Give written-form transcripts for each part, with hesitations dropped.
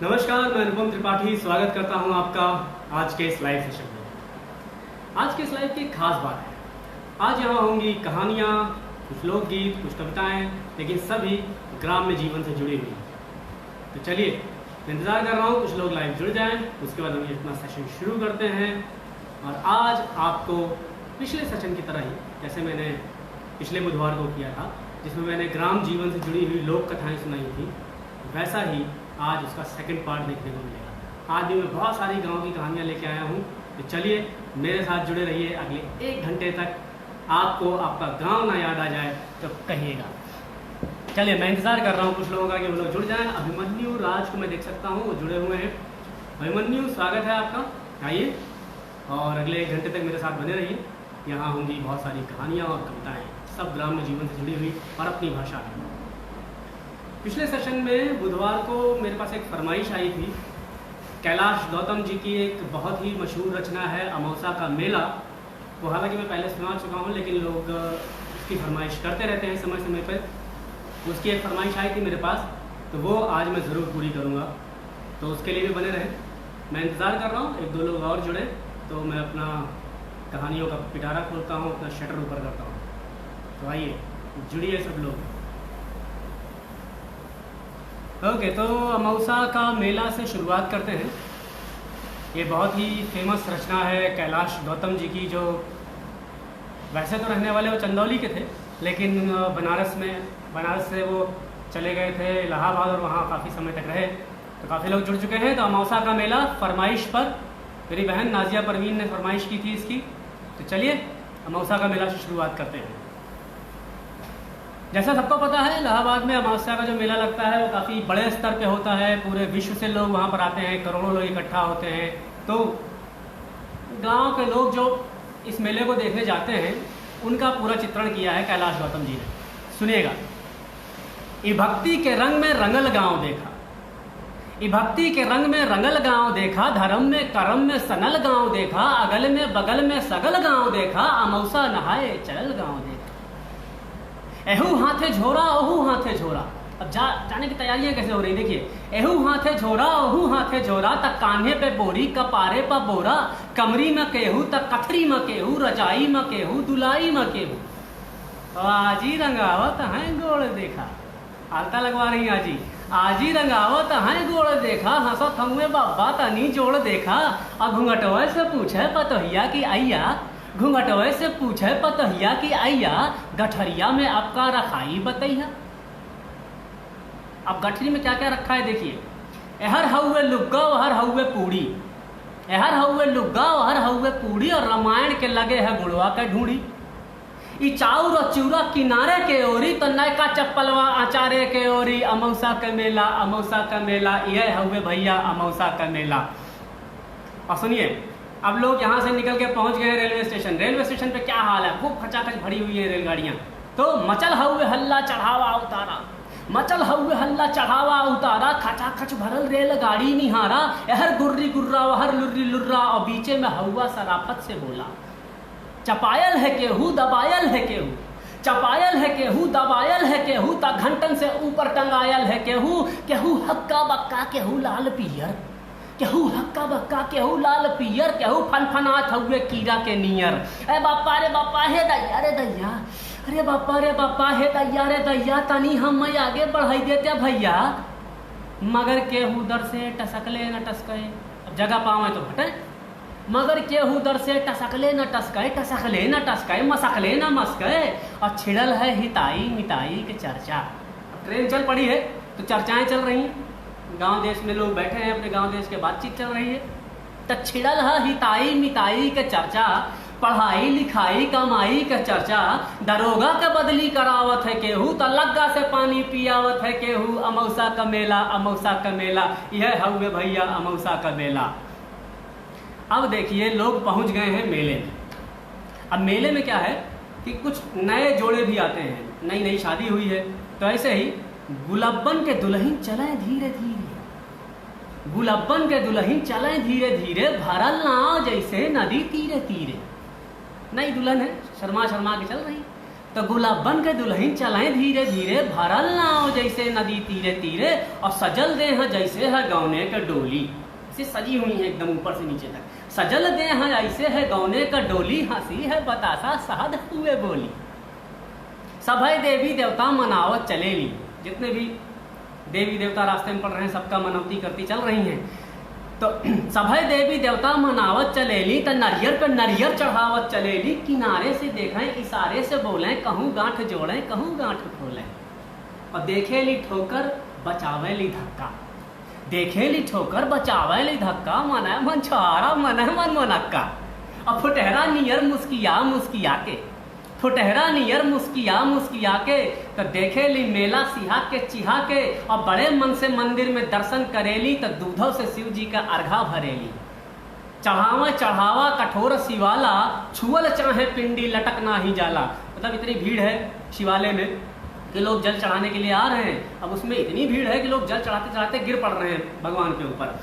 नमस्कार, मैं अनुपम त्रिपाठी स्वागत करता हूं आपका आज के इस लाइव सेशन में। आज के इस लाइव की एक खास बात है। आज यहाँ होंगी कहानियाँ, कुछ लोकगीत, कुछ कविताएं, लेकिन सभी ग्राम्य जीवन से जुड़ी हुई। तो चलिए, मैं इंतज़ार कर रहा हूँ कुछ लोग लाइव जुड़ जाएं, उसके बाद हम अपना सेशन शुरू करते हैं। और आज आपको पिछले सेशन की तरह ही, जैसे मैंने पिछले बुधवार को किया था, जिसमें मैंने ग्राम जीवन से जुड़ी हुई लोक कथाएँ सुनाई थी, वैसा ही आज उसका सेकंड पार्ट देखने को मिलेगा। आज भी मैं बहुत सारी गांव की कहानियां लेके आया हूं, तो चलिए मेरे साथ जुड़े रहिए। अगले 1 घंटे तक आपको आपका गांव ना याद आ जाए तो कहिएगा। चलिए, मैं इंतज़ार कर रहा हूं कुछ लोगों का कि वो लोग जुड़ जाएं। अभिमन्यु राज को मैं देख सकता हूं, वो जुड़े हुए हैं। अभिमन्यु, स्वागत है आपका, आइए और अगले 1 घंटे तक मेरे साथ बने रहिए। यहाँ होंगी बहुत सारी कहानियाँ और कविताएँ, सब ग्राम्य जीवन से जुड़ी हुई और अपनी भाषा में। पिछले सेशन में बुधवार को मेरे पास एक फरमाइश आई थी। कैलाश गौतम जी की एक बहुत ही मशहूर रचना है अमावस्या का मेला। वो हालांकि मैं पहले सुना चुका हूँ, लेकिन लोग उसकी फरमाइश करते रहते हैं समय समय पर। उसकी एक फरमाइश आई थी मेरे पास, तो वो आज मैं ज़रूर पूरी करूँगा। तो उसके लिए भी बने रहें। मैं इंतज़ार कर रहा हूँ 1-2 लोग और जुड़े, तो मैं अपना कहानियों का पिटारा खोलता हूँ, अपना शटर ऊपर करता हूँ। तो आइए जुड़िए सब लोग। ओके, तो अमावस्या का मेला से शुरुआत करते हैं। ये बहुत ही फेमस रचना है कैलाश गौतम जी की, जो वैसे तो रहने वाले वो चंदौली के थे, लेकिन बनारस से वो चले गए थे इलाहाबाद और वहाँ काफ़ी समय तक रहे, तो काफ़ी लोग जुड़ चुके हैं। तो अमावस्या का मेला फरमाइश पर मेरी बहन नाजिया परवीन ने फरमाइश की थी इसकी। तो चलिए अमावस्या का मेला से शुरुआत करते हैं। जैसा सबको पता है, इलाहाबाद में अमावस्या का जो मेला लगता है वो काफ़ी बड़े स्तर पे होता है। पूरे विश्व से लोग वहाँ पर आते हैं, करोड़ों लोग इकट्ठा होते हैं। तो गांव के लोग जो इस मेले को देखने जाते हैं, उनका पूरा चित्रण किया है कैलाश गौतम जी ने। सुनिएगा। ई भक्ति के रंग में रंगल गांव देखा, ई भक्ति के रंग में रंगल गांव देखा, धर्म में करम में सनल गांव देखा, अगल में बगल में सगल गांव देखा, अमावस्या नहाए चलल गांव देखा। एहू हाथे झोरा ओहू हाथे झोरा। अब जाने की तैयारियां कैसे हो रही देखिए। एहू हाथे झोरा ओहू हाथे झोरा, तक कान्हे पे बोरी कपारे पर बोरा, कमरी में केहू तक कथरी में केहू, रजाई में केहू दुलाई में केहू। आजी रंगावत है गोड़ देखा, आलता लगवा रही आजी। आजी रंगावत है गोड़ देखा, हंसत हमें बाबा तनी जोड़ देखा। अब घूंघटवा से पूछे पतोहिया की आइया, घूंघटवे से पूछे पतहिया की आइया, गठरिया में आपका रखाई बतैया। अब गठरी में क्या क्या रखा है देखिए। एहर हउए लुग्गा वहर हउए पूड़ी, एहर हउए लुग्गा वहर हउए पूड़ी, और रामायण के लगे है गुड़वा के ढूंढी। ई चाउर और चूरा किनारे के ओरी, तो नयका चप्पलवा आचारे के ओरी। अमावस्या का मेला, अमावस्या का मेला, यह हउए भैया अमावस्या का मेला। और सुनिए, अब लोग यहाँ से निकल के पहुँच गए रेलवे स्टेशन। रेलवे स्टेशन पे क्या हाल है, खूब खचाखच भरी हुई है रेलगाड़ियाँ। तो मचल हउए हल्ला चढ़ावा उतारा, मचल हउए हल्ला चढ़ावा उतारा, खचाखच भरल रेलगाड़ी निहारा। एहर गुर्री गुर्रा वहर लुर्री लुर्रा, और बीचे में हउआ सराफत से बोला। चपायल है केहू दबायल है केहू, चपायल है केहू दबायल है केहू, ता घंटन से ऊपर टंगायल है केहू। केहू हक्का बक्का केहू लाल पियर, केहू हक्का बक्का केहू लाल पियर, केहू फनफनात हुए कीड़ा के नियर। अरे बापा रे बापा हे दैया रे दैया, अरे बापा रे बापा हे दैया रे दैया, तनी हम आगे बढ़ाई देते भैया। मगर केहू दर से टसकले न टसके, अब जगह पावे तो हटे। मगर केहू दर से टसकले न टसके, टसकले न टसके, मसकले न मसके, और छिड़ल है हिताई मिताई के चर्चा। अब ट्रेन चल पड़ी है तो चर्चाएं चल रही हैं, गांव देश में लोग बैठे हैं, अपने गांव देश के बातचीत चल रही है। तो छिड़ल है हिताई मिताई के चर्चा, पढ़ाई लिखाई कमाई के चर्चा, दरोगा के बदली करावत है केहू, तो लग्गा से पानी पियावत है केहू। अमावस्या का मेला, अमावस्या का मेला, यह हउए भैया अमावस्या का मेला। अब देखिए, लोग पहुंच गए हैं मेले में। अब मेले में क्या है कि कुछ नए जोड़े भी आते हैं, नई नई शादी हुई है। तो ऐसे ही गुलब्बन के दुल्हन चले धीरे धीरे, गुलब्बन के दुल्हन चले धीरे धीरे, भरल नाव जैसे नदी तीरे तीरे। नई दुल्हन है, शर्मा शर्मा के चल रही। तो गुलाब बन के दुल्हन चलाएं धीरे धीरे, भरल नाव जैसे नदी तीरे तीरे, और सजल दे हैं जैसे है गौने का डोली। से सजी हुई है एकदम ऊपर से नीचे तक, सजल दे हैं ऐसे है गौने का डोली, हंसी है बतासा शहद हुए बोली। सभय देवी देवता मनावत चलेली, जितने भी देवी देवता रास्ते में पड़ रहे हैं सबका मनौती करती चल रही हैं। तो सभय देवी देवता मनावत चलेली, तो नरियर पर नरियर चढ़ावत चलेली, किनारे से देखें इशारे से बोलें, कहूँ गांठ जोड़ें कहूँ गांठ खोलें। और देखेली ठोकर बचावेली धक्का, देखेली ठोकर बचावेली धक्का, मने मन छुआरा मने मन मनक्का। और फुटहरा नियर मुस्किया मुस्किया के, फुटहरा नियर मुस्किया मुस्किया के, तो देखेली मेला सिहा के चिहा के, और बड़े मन से मंदिर में दर्शन करेली, तो दूधों से शिव जी का अर्घा भरेली। चढ़ावा चढ़ावा कठोर शिवाला, छुअल चाहे पिंडी लटकना ही जाला। मतलब इतनी भीड़ है शिवालय में कि लोग जल चढ़ाने के लिए आ रहे हैं, अब उसमें इतनी भीड़ है कि लोग जल चढ़ाते चढ़ाते गिर पड़ रहे हैं भगवान के ऊपर।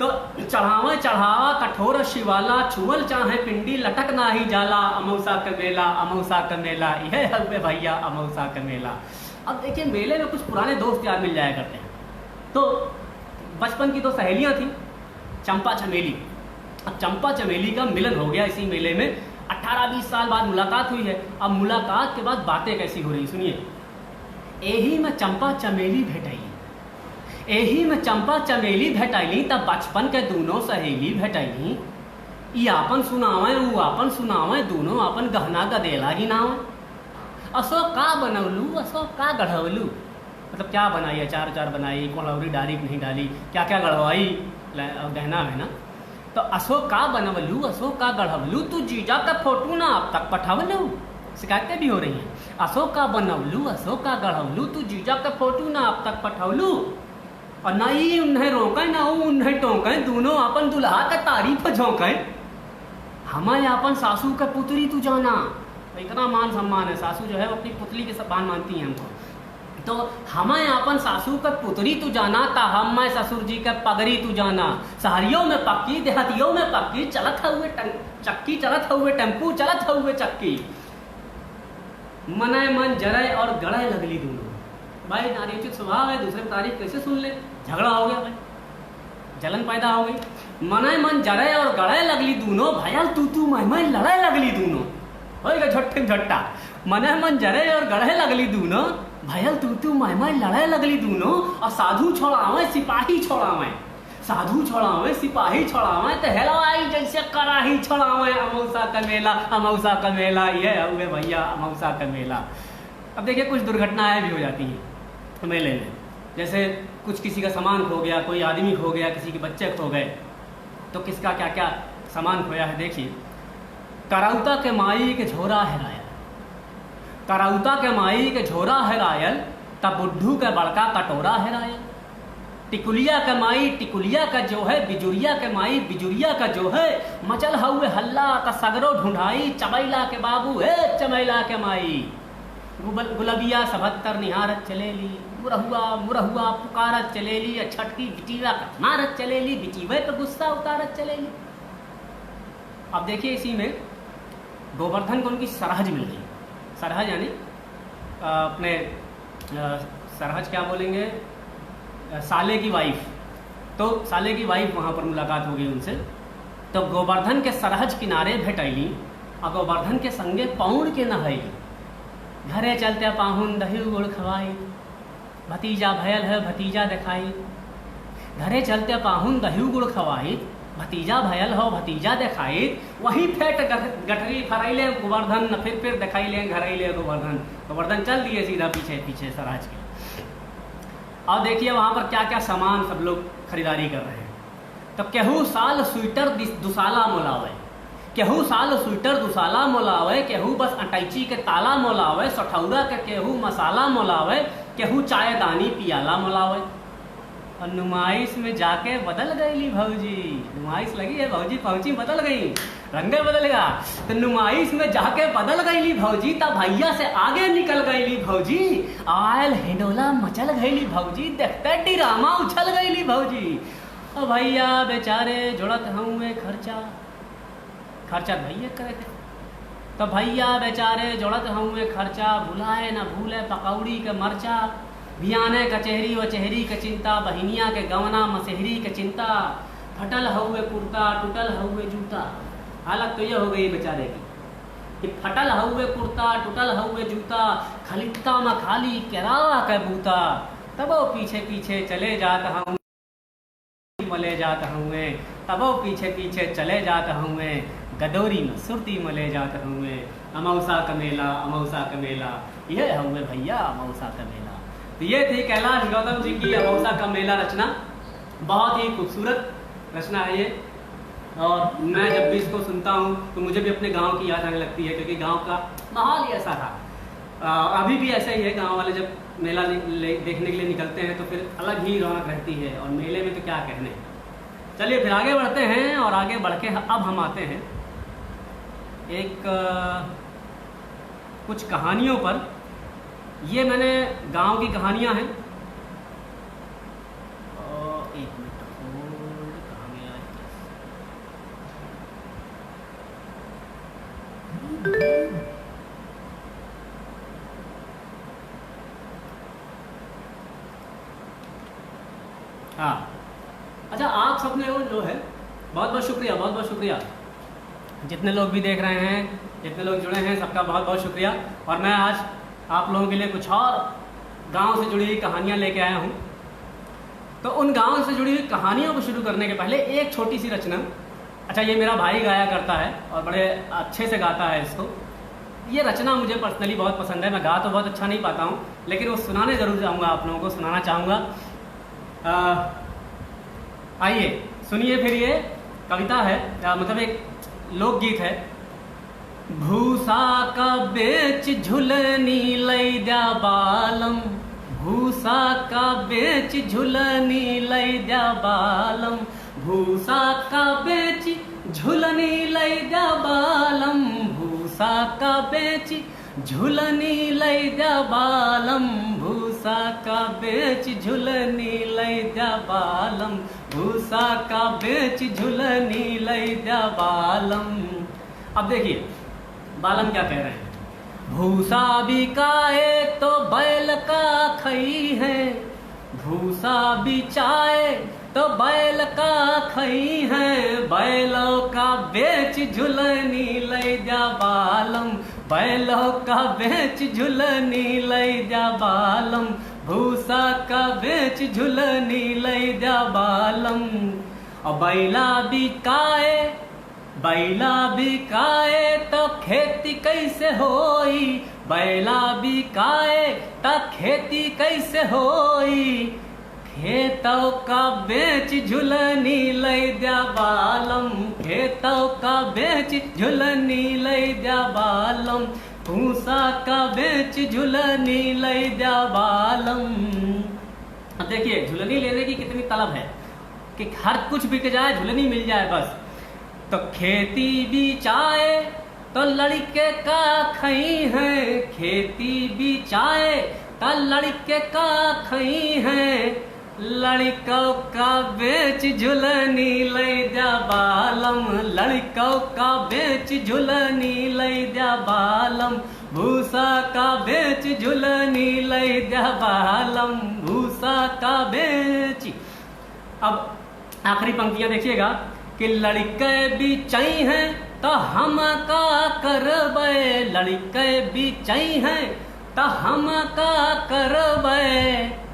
तो चढ़ावा चढ़ावा कठोर शिवाला, छुअल चाहे पिंडी लटक ना ही जाला, अमौसा का मेला अमौसा का मेला, यह है भैया अमौसा का मेला। अब देखिए मेले में कुछ पुराने दोस्त यार मिल जाया करते हैं। तो बचपन की तो सहेलियां थी चंपा चमेली। अब चंपा चमेली का मिलन हो गया इसी मेले में, 18-20 साल बाद मुलाकात हुई है। अब मुलाकात के बाद बातें कैसी हो रही सुनिए। एही में चंपा चमेली भेटैली, एही में चंपा चमेली भेटैली, तब बचपन के दोनों सहेली भेटैली। ई आपन सुनावे ऊ आपन सुनावे, दोनों अपन गहना गदेला गिनावे। असो का बनवलू असो का गढ़वलू, मतलब क्या बनाई, अचार अचार बनाई, कोलौरी डाली नहीं डाली, क्या क्या गढ़वाई, गहना है ना। तो असो का बनवलू असो का गढ़वलू, तू जीजा का फोटो ना अब तक पठावलू। शिकायतें भी हो रही हैं। असो का बनवलू असो का गढ़वलू, तू जीजा का फोटो ना अब तक पठौलू। और ना ही उन्हें रोकें ना उन्हें टोकें, दोनों अपन दुल्हा का तारीफ झोंकें। हमें अपन सासू का पुत्री तू जाना, इतना मान सम्मान है, सासू जो है वो अपनी पुतली के समान मानती हैं हमको। तो हमें अपन सासू का पुत्री तू जाना, ता हम ससुर जी का पगड़ी तू जाना। शहरियों में पक्की देहातियों में पक्की, चलत हुए चक्की चलत हुए टेम्पू चलत हुए चक्की। मने मन जरे और गड़े लगली दोनों। भाई नारीउचित स्वभाव है, दूसरे की तारीफ कैसे सुन ले, झगड़ा हो गया भाई, जलन पैदा हो गई। मने मन जरे और गड़े लगली दोनों, भयल तू मैं लड़े लगली दोनों, हो गया झट्टे झट्टा। मने मन जरे और गड़े लगली दोनों, भयल तू मैं लड़े लगली दोनों। और साधु छोड़ावे सिपाही छोड़ावे, साधु छोड़ावे सिपाही छोड़ावे, तो हेलवाई जैसे कराही छोड़ावे। अमौसा का मेला अमौसा का मेला, ये हुए भैया अमौसा का मेला। अब देखिए कुछ दुर्घटनाएं भी हो जाती हैं मेले में, जैसे कुछ किसी का सामान खो गया, कोई आदमी खो गया, किसी के बच्चे खो गए, तो किसका क्या क्या सामान खोया है देखिए। करौता के माई के झोरा हेरायल, करौता के माई के झोरा हेरायल, तब बुड्ढू के बड़का कटोरा हेरायल। टिकुलिया का माई टिकुलिया का जो है, बिजुरिया के माई बिजुरिया का जो है, मचल हुए हल्ला का सगरो ढूंढाई, चमैला के बाबू है चमैला के माई। गुलबिया 77 निहारत चलेली, मुरहुआ मुरहुआ पुकारत चलेली, छटकी बिटिया मारत चलेली, बिटिवे पे गुस्सा उतारत चलेली। अब देखिए इसी में गोवर्धन को उनकी सरहज मिल गई। सरहज यानी अपने सरहज क्या बोलेंगे, साले की वाइफ। तो साले की वाइफ वहाँ पर मुलाकात हो गई उनसे। तो गोवर्धन के सरहज किनारे भेटैली, और गोवर्धन के संगे पौड़ के नहैली। घरे चलते पाहुन दही गुड़ खवाई, भतीजा भयल है भतीजा दिखाई। घरे चलते पाहुन दही गुड़ खवाई, भतीजा भयल हो भतीजा दिखाई। वहीं फेंट गठरी फरैले गोवर्धन, फिर दिखाई घरैले गोवर्धन। गोवर्धन चल दिए सीधा पीछे पीछे सरहज के। और देखिए वहाँ पर क्या क्या सामान सब लोग खरीदारी कर रहे हैं। तो केहू साल स्वेटर दुसाला मोलावे, केहू साल स्वेटर दुसाला मोलावे, केहू बस अटैची के ताला मोलावे, सठौरा के केहू मसाला मोलावे, केहू चाय दानी पियाला मोलावे। और नुमाइश में जाके बदल गईली भौजी, नुमाइश लगी है भौजी पहुंची बदल गई, रंगे बदलेगा। तो नुमाइश में जाके बदल गईली भौजी, तब भैया से आगे निकल गईली भौजी। आयल हिंडोला मचल गईली भौजी, देखते डिरामा उछल गईली भौजी। और भैया बेचारे जोड़त हुए खर्चा, खर्चा भैया करे थे। तो भैया बेचारे जोड़त हुए खर्चा, भुलाए न भूले पकौड़ी के मरचा, बियाने कचहरी व चेहरी के चिंता, बहिनिया के गवना मसहरी के चिंता, फटल हुए कुर्ता टूटल हुए जूता। हालत तो ये हो गई बेचारे की कि फटल हुए कुर्ता टूटल हुए जूता, खलिता में खाली केरा के बूता, तब वो पीछे पीछे चले जाता हूँ मले जाता हूँ, तब वो पीछे पीछे चले जाता हूँ, गदौरी में सुरती मले जाता हूँ, अमौसा का मेला अमौसा का मेला, ये हुए भैया अमौसा का मेला। तो ये थी कैलाश गौतम जी की अमौसा का मेला रचना। बहुत ही खूबसूरत रचना है ये, और मैं जब भी इसको सुनता हूँ तो मुझे भी अपने गांव की याद आने लगती है, क्योंकि गांव का माहौल ही ऐसा था। अभी भी ऐसा ही है, गांव वाले जब मेला देखने के लिए निकलते हैं तो फिर अलग ही रौनक रहती है, और मेले में तो क्या कहने। चलिए फिर आगे बढ़ते हैं, और आगे बढ़ के अब हम आते हैं एक कुछ कहानियों पर। ये मैंने गांव की कहानियां हैं। एक मिनट होल्ड, कहाँ गया है? हाँ, अच्छा, आप सबने वो जो है, बहुत बहुत शुक्रिया, बहुत बहुत शुक्रिया। जितने लोग भी देख रहे हैं, जितने लोग जुड़े हैं, सबका बहुत बहुत शुक्रिया। और मैं आज आप लोगों के लिए कुछ और गांव से जुड़ी हुई कहानियां लेके आया हूं। तो उन गांव से जुड़ी हुई कहानियों को शुरू करने के पहले एक छोटी सी रचना। अच्छा, ये मेरा भाई गाया करता है और बड़े अच्छे से गाता है इसको। ये रचना मुझे पर्सनली बहुत पसंद है। मैं गा तो बहुत अच्छा नहीं पाता हूँ, लेकिन वो सुनाने ज़रूर चाहूँगा, आप लोगों को सुनाना चाहूँगा। आइए सुनिए फिर। ये कविता है, मतलब एक लोकगीत है। भूसा का बेच झुलनी लई द्या बालम, भूसा का बेच झुलनी लई द्या बालम, भूसा का बेच झुलनी लई द्या बालम, भूसा का बेच झुलनी लई द्या बालम, भूसा का बेच झुलनी लई द्या बालम, भूसा का बेच झुलनी लई द्या बालम। अब देखिए बालम क्या कह रहे हैं। भूसा बिकाए तो बैल का खई है, भूसा बिचाए तो बैल का खई है, बैलों का बेच झुलनी लई द्या बालम, बैलों का बेच झुलनी लई द्या बालम, भूसा का बेच झुलनी लई द्या बालम। और बैला बिकाए, बैला बिकाए तो खेती कैसे होई, बैला बिकाए तो खेती कैसे होई, खेतों का बेच झुलनी लई द्या बालम, खेतों का बेच झुलनी लई द्या बालम, भूसा का बेच झुलनी लई द्या बालम। अब देखिए झुलनी लेने की कितनी तलब है कि हर कुछ बिक जाए, झुलनी मिल जाए बस। तो खेती बिचाए तो लड़के का खई है, खेती बिचाए तो लड़के का खई है, लड़कों का बेच झुलनी लई द्या बालम, लड़कों का बेच झुलनी लई द्या बालम, भूसा का बेच झुलनी लई द्या बालम, भूसा का बेच। अब आखिरी पंक्तियां देखिएगा कि लड़के बिचाई हैं तो हम का करबे, लड़के बिचाई हैं तो हम का करबे,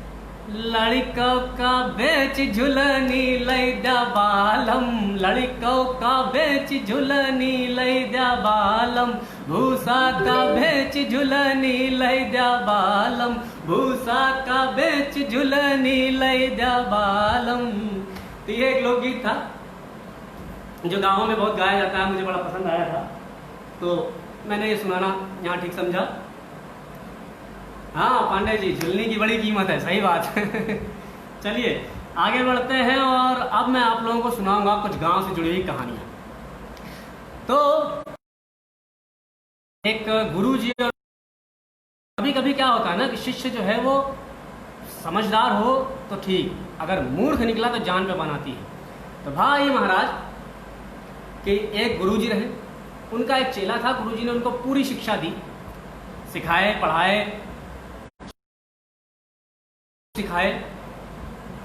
लड़कों का बेच झुलनी लई द्या बालम, लड़कों का बेच झुलनी लई द्या बालम, भूसा का बेच झुलनी लई द्या बालम, भूसा का बेच झुलनी लई द्या बालम। तो ये एक लोकगीत था जो गाँवों में बहुत गाया जाता है, मुझे बड़ा पसंद आया था, तो मैंने ये सुनाना यहाँ ठीक समझा। हाँ पांडे जी, झुलनी की बड़ी कीमत है, सही बात है। चलिए आगे बढ़ते हैं, और अब मैं आप लोगों को सुनाऊंगा कुछ गांव से जुड़ी हुई कहानियां। तो एक गुरुजी, कभी कभी क्या होता है ना कि शिष्य जो है वो समझदार हो तो ठीक, अगर मूर्ख निकला तो जान पे बनाती है। तो भाई महाराज कि एक गुरुजी रहे, उनका एक चेला था, गुरुजी ने उनको पूरी शिक्षा दी, सिखाए, पढ़ाए, सिखाए,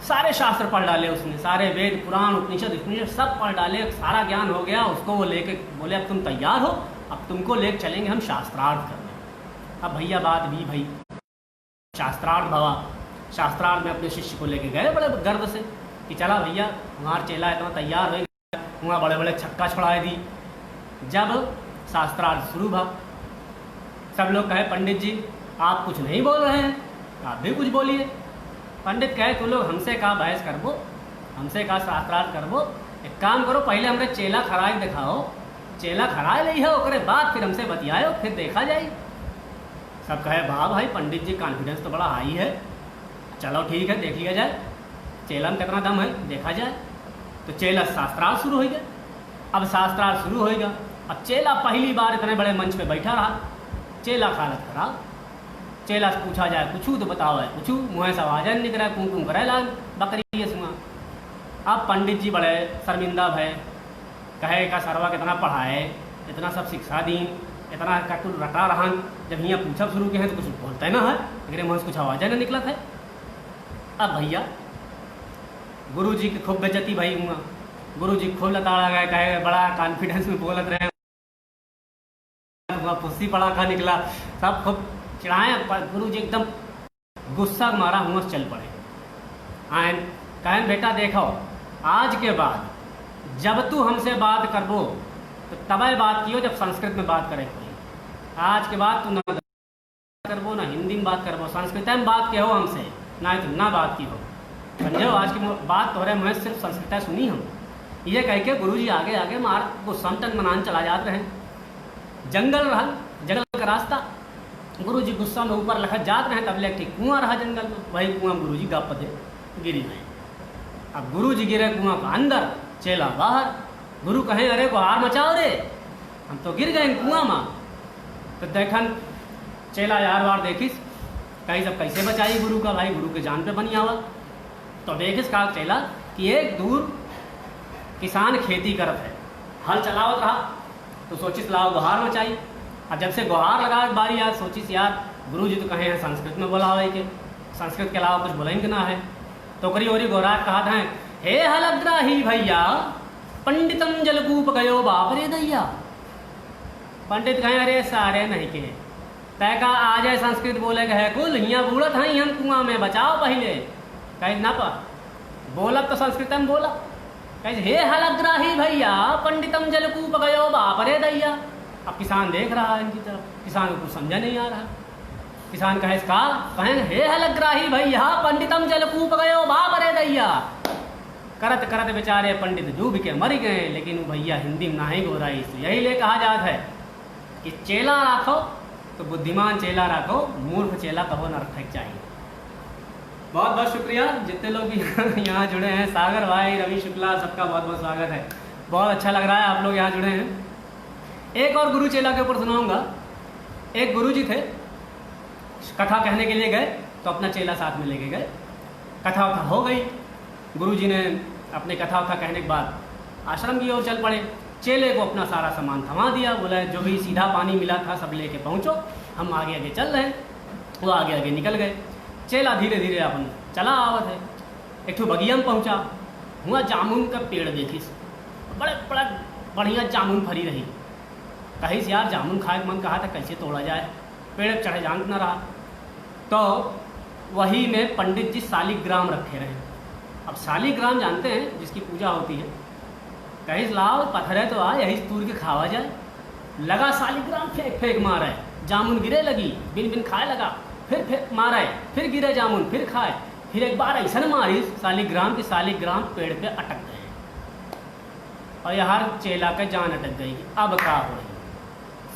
सारे शास्त्र पढ़ डाले उसने, सारे वेद पुराण उपनिषद सब पढ़ डाले, सारा ज्ञान हो गया उसको। वो लेके बोले अब तुम तैयार हो, अब तुमको लेके चलेंगे हम शास्त्रार्थ करने। अब भैया बात भी भाई शास्त्रार्थ भवा, शास्त्रार्थ में अपने शिष्य को लेके गए बड़े गर्व से कि चला भैया हमारा चेला इतना तैयार हो गया, वहाँ बड़े बड़े छक्का छुड़ाए दी। जब शास्त्रार्थ शुरू हुआ, सब लोग कहे पंडित जी आप कुछ नहीं बोल रहे हैं, आप भी कुछ बोलिए। पंडित कहे तुम लोग हमसे कहा बहस करबो, हमसे कहा शास्त्रार्थ करबो, एक काम करो पहले हमरे चेला खराज दिखाओ, चेला खराज ली है ओकरे बाद फिर हमसे बतियाओ, फिर देखा जाए। सब कहे वाह भाई पंडित जी कॉन्फिडेंस तो बड़ा हाई है, चलो ठीक है देख लिया जाए, चेला में कितना दम है देखा जाए। तो चेला शास्त्रार्थ शुरू हो गया। अब शास्त्रार्थ शुरू हो गया, अब चेला पहली बार इतने बड़े मंच पे बैठा रहा, चेला का हालत खराब। चेला से पूछा जाए कुछ तो बताओ है, कुछ मुँह से आवाज़ नहीं निकला, कुम करे लाल बकरी ये सुना। अब पंडित जी बड़े शर्मिंदा भय, कहे का सरवा कितना पढ़ाए, इतना सब शिक्षा दी, इतना कटुल रटा रहा, जब यहाँ पूछा शुरू के हैं तो कुछ बोलते ना है, लेकिन मुँह से कुछ आवाज़ नहीं निकला था। अब भैया गुरु जी की खूब बेइज्जती भाई हुआ, गुरु जी खूब लताड़ा गए, कहे बड़ा कॉन्फिडेंस में बोलत रहे, पुस्सी पड़ा का निकला, सब खूब चिढ़ाए। गुरु जी एकदम गुस्सा मारा हुआ चल पड़े। आयन कहें बेटा देखो आज के बाद जब तू हमसे बात करबो तो तबे बात कियो जब संस्कृत में बात करे कोई, आज के बाद तू ना करबो ना हिंदी में बात करबो, संस्कृत में बात कहो हमसे, ना तो ना बात की हो, समझो। आज की बात तो रहे मैं सिर्फ संस्कृत सुनी हम, ये कह के गुरु जी आगे आगे मार गुस्सा टन मनान चला जाते रहे। जंगल रहा, जंगल का रास्ता, गुरु जी गुस्सा में ऊपर लखत जाते रहे, तब ले कुआं रहा जंगल में, वही कुआं गुरु जी गप दे गिरी गए। अब गुरु जी गिरे कुआं का अंदर, चेला बाहर। गुरु कहे अरे गुहार मचाओ रे, हम तो गिर गए कुआं में। तो देखन चेला यार वार देखिस कहीं सब कैसे बचाई गुरु का, भाई गुरु के जान पे बनी आवा। तो देखिस का चेला कि एक दूर किसान खेती करत है, हल चलावत रहा, तो सोचिस लाओ गुहार मचाई। और जब से गुहार लगा बारी यार सोचिस यार गुरु जी तो कहे हैं संस्कृत में बोला हुआ है कि संस्कृत के अलावा कुछ बोलेंगे ना है। तो करी ओरी गोराट कहा था हे हलग्राही भैया पंडितम जलकूप गयो बाप रे दैया। पंडित कहें अरे सारे नहीं के तय का आ जाए संस्कृत बोले है कुल यहाँ बूढ़त हैं हम कुआं में बचाओ पहले। कहे ना पा बोला तो संस्कृत में बोला, कहे हे हलग्राही भैया पंडितम जलकूप गयो बाप रे दैया। अब किसान देख रहा है इनकी तरफ, किसान को कुछ समझा नहीं आ रहा। किसान कहे इसका कहें हे हलग्राही भैया पंडितम जलकूप गयो बाप रे दैया। करत करत बेचारे पंडित डूब के मर गए, लेकिन भैया हिंदी में ना ही गोराई। तो यही ले कहा जाता है कि चेला राखो तो बुद्धिमान चेला राखो, मूर्ख चेला कहो न रखे चाहिए। बहुत बहुत शुक्रिया जितने लोग भी यहाँ जुड़े हैं, सागर भाई, रवि शुक्ला, सबका बहुत बहुत स्वागत है। बहुत अच्छा लग रहा है आप लोग यहाँ जुड़े हैं। एक और गुरु चेला के ऊपर सुनाऊंगा। एक गुरु जी थे, कथा कहने के लिए गए तो अपना चेला साथ में लेके गए। कथा वथा हो गई, गुरु जी ने अपने कथा वथा कहने के बाद आश्रम की ओर चल पड़े। चेले को अपना सारा सामान थमा दिया, बोला जो भी सीधा पानी मिला था सब लेके पहुँचो, हम आगे आगे चल रहे हैं। वो आगे आगे निकल गए। चेला धीरे धीरे अपन चला आवत है। एक ठो बगिया में पहुँचा, हुआ जामुन का पेड़ देखिस, बड़े बड़ा बढ़िया जामुन फरी रही। कहीं यार जामुन खाए मन कहा था कैसे तोड़ा जाए, पेड़ चढ़े जान न रहा। तो वही में पंडित जी शालिग्राम रखे रहे। अब शालिग्राम जानते हैं जिसकी पूजा होती है। कहीं लाओ पत्थर है तो आ यही तूर के खावा जाए। लगा शालिग्राम फेंक फेंक मारे, जामुन गिरे लगी, बिन बिन खाए लगा, फिर फेंक मारे, फिर गिरे जामुन, फिर खाए, फिर एक बार ऐसा मारी शालिग्राम की शालिग्राम पेड़ पे अटक गए और यार चेला के जान अटक गई। अब का हो रही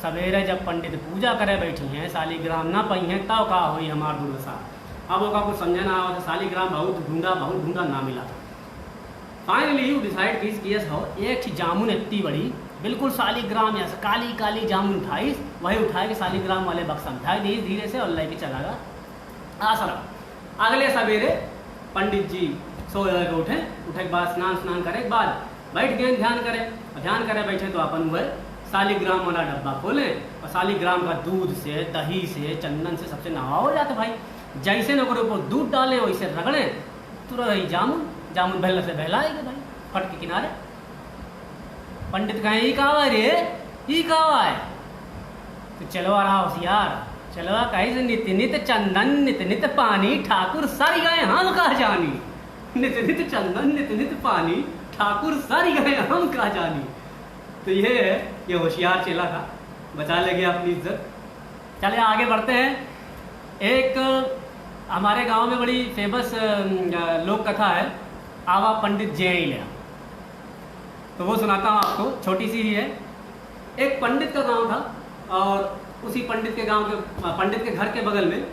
सवेरे जब पंडित पूजा करे बैठी हैं, शालिग्राम ना पई हैं, तब का हुई हमार दुर्दशा। अब वो का कुछ समझे ना आवा, शालिग्राम बहुत ढूंढा ना मिला था। फाइनली यू डिसाइड किस हो एक जामुन इतनी बड़ी बिल्कुल शालिग्राम या काली काली जामुन उठाई, वही उठाए के शालिग्राम वाले बक्सा उठाई दी धीरे से और लेके चला गया आश्रम। अगले सवेरे पंडित जी सो के उठे के बाद स्नान करे के बाद बैठ गए ध्यान करे बैठे तो अपन हुए शालिग्राम वाला डब्बा खोलें और शालिग्राम का दूध से, दही से, चंदन से सबसे नहाओ जाते भाई। जैसे न ऊपर दूध डालें वैसे रगड़ें, तुरंत ही जामुन बहला से बहलाएगा भाई फट के किनारे। पंडित कहें ई कावा रे, ई कावा है, तो चलवा रहा होशियार, चलवा कहे से नित नित चंदन नित नित पानी ठाकुर सारी गए हम कहा जानी। नित नित चंदन नित नित पानी ठाकुर सारी गए हम कहा जानी। तो ये है, ये होशियार चेला था, बचा ले गया अपनी इज्जत। चले आगे बढ़ते हैं। एक हमारे गांव में बड़ी फेमस लोक कथा है, आवा पंडित जय लिया, तो वो सुनाता हूँ आपको, छोटी सी ही है। एक पंडित का गांव था और उसी पंडित के घर के बगल में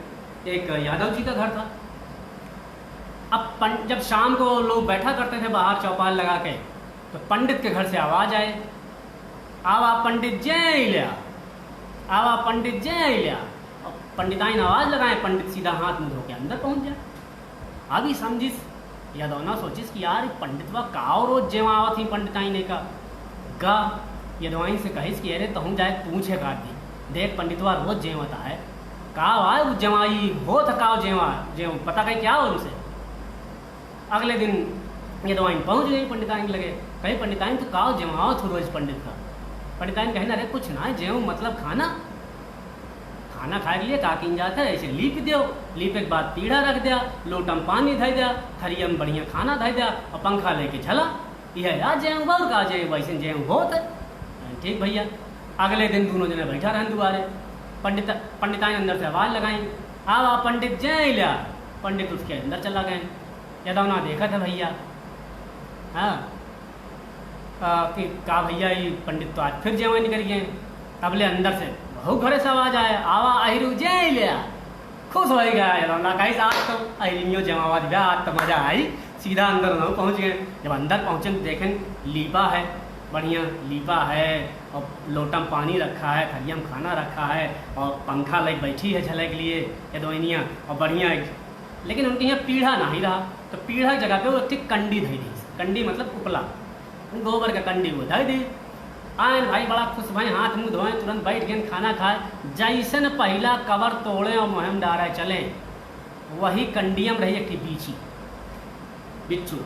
एक यादव जी का घर था। अब जब शाम को लोग बैठा करते थे बाहर चौपाल लगा के, तो पंडित के घर से आवाज आए, आवा पंडित जय लिया, आवा पंडित जय लिया। और पंडिताइन आवाज लगाए, पंडित सीधा हाथ मुंह धो के अंदर पहुंच जाए। अभी समझिस यादवना सोचिस कि यार पंडितवा काव रोज जेवा आवत ही पंडिताइन का गा। यदवाइन से कहिस कि अरे तहूँ जाए पूछे काट दी, देख पंडितवा रोज जेवता है, काव आए वो जवाई हो था, काव जेव पता कहीं क्या हो उनसे। अगले दिन यदवाइन पहुंच गई पंडिताइन लगे, कहीं पंडिताइन तो काव जेवाओ थो रोज पंडित का। पंडिताइन कहे अरे कुछ ना जेव मतलब खाना खाए के लिए का किन जाता है, ऐसे लीप दो, लीपे के बाद पीढ़ा रख दिया, लोटम पानी धै दिया, थरियम बढ़िया खाना धै दिया और पंखा लेके चला। यह याद जेव गौर का जेव वैसे जेव होत है। ठीक भैया। अगले दिन दोनों जने बैठा रहन दुआरे, पंडिताइन अंदर से आवाज लगाई, आवा पंडित जय लिया। पंडित उसके अंदर चला गए। यदवना देखा था भैया, हाँ कि का भैया ये पंडित तो आज फिर जेवन निकल गए। तबले अंदर से बहुत घरे से आवाज आया, आवा अहिरू जय लिया। खुश हो गया यदवना, कहीं आज तो अहिरियों जमावाज गया, आज तो मजा आई। सीधा अंदर न पहुँच गए। जब अंदर पहुँचे तो देखें लीपा है, बढ़िया लीपा है और लोटम पानी रखा है, थरियम खाना रखा है और पंखा लग बैठी है झलक लिए यदवनिया और बढ़िया। लेकिन उनके यहाँ पीढ़ा नहीं रहा, तो पीढ़ा की जगह पे वो ठीक कंडी धई दी। कंडी मतलब उपला, गोबर का कंडी वो धई दी। आए भाई बड़ा खुश भाई, हाथ मुँह धोए, तुरंत बैठ गए खाना खाए। जैसन पहला कवर तोड़े और मुहिम डारे चले, वही कंडियम रही एक बीची बिच्छू।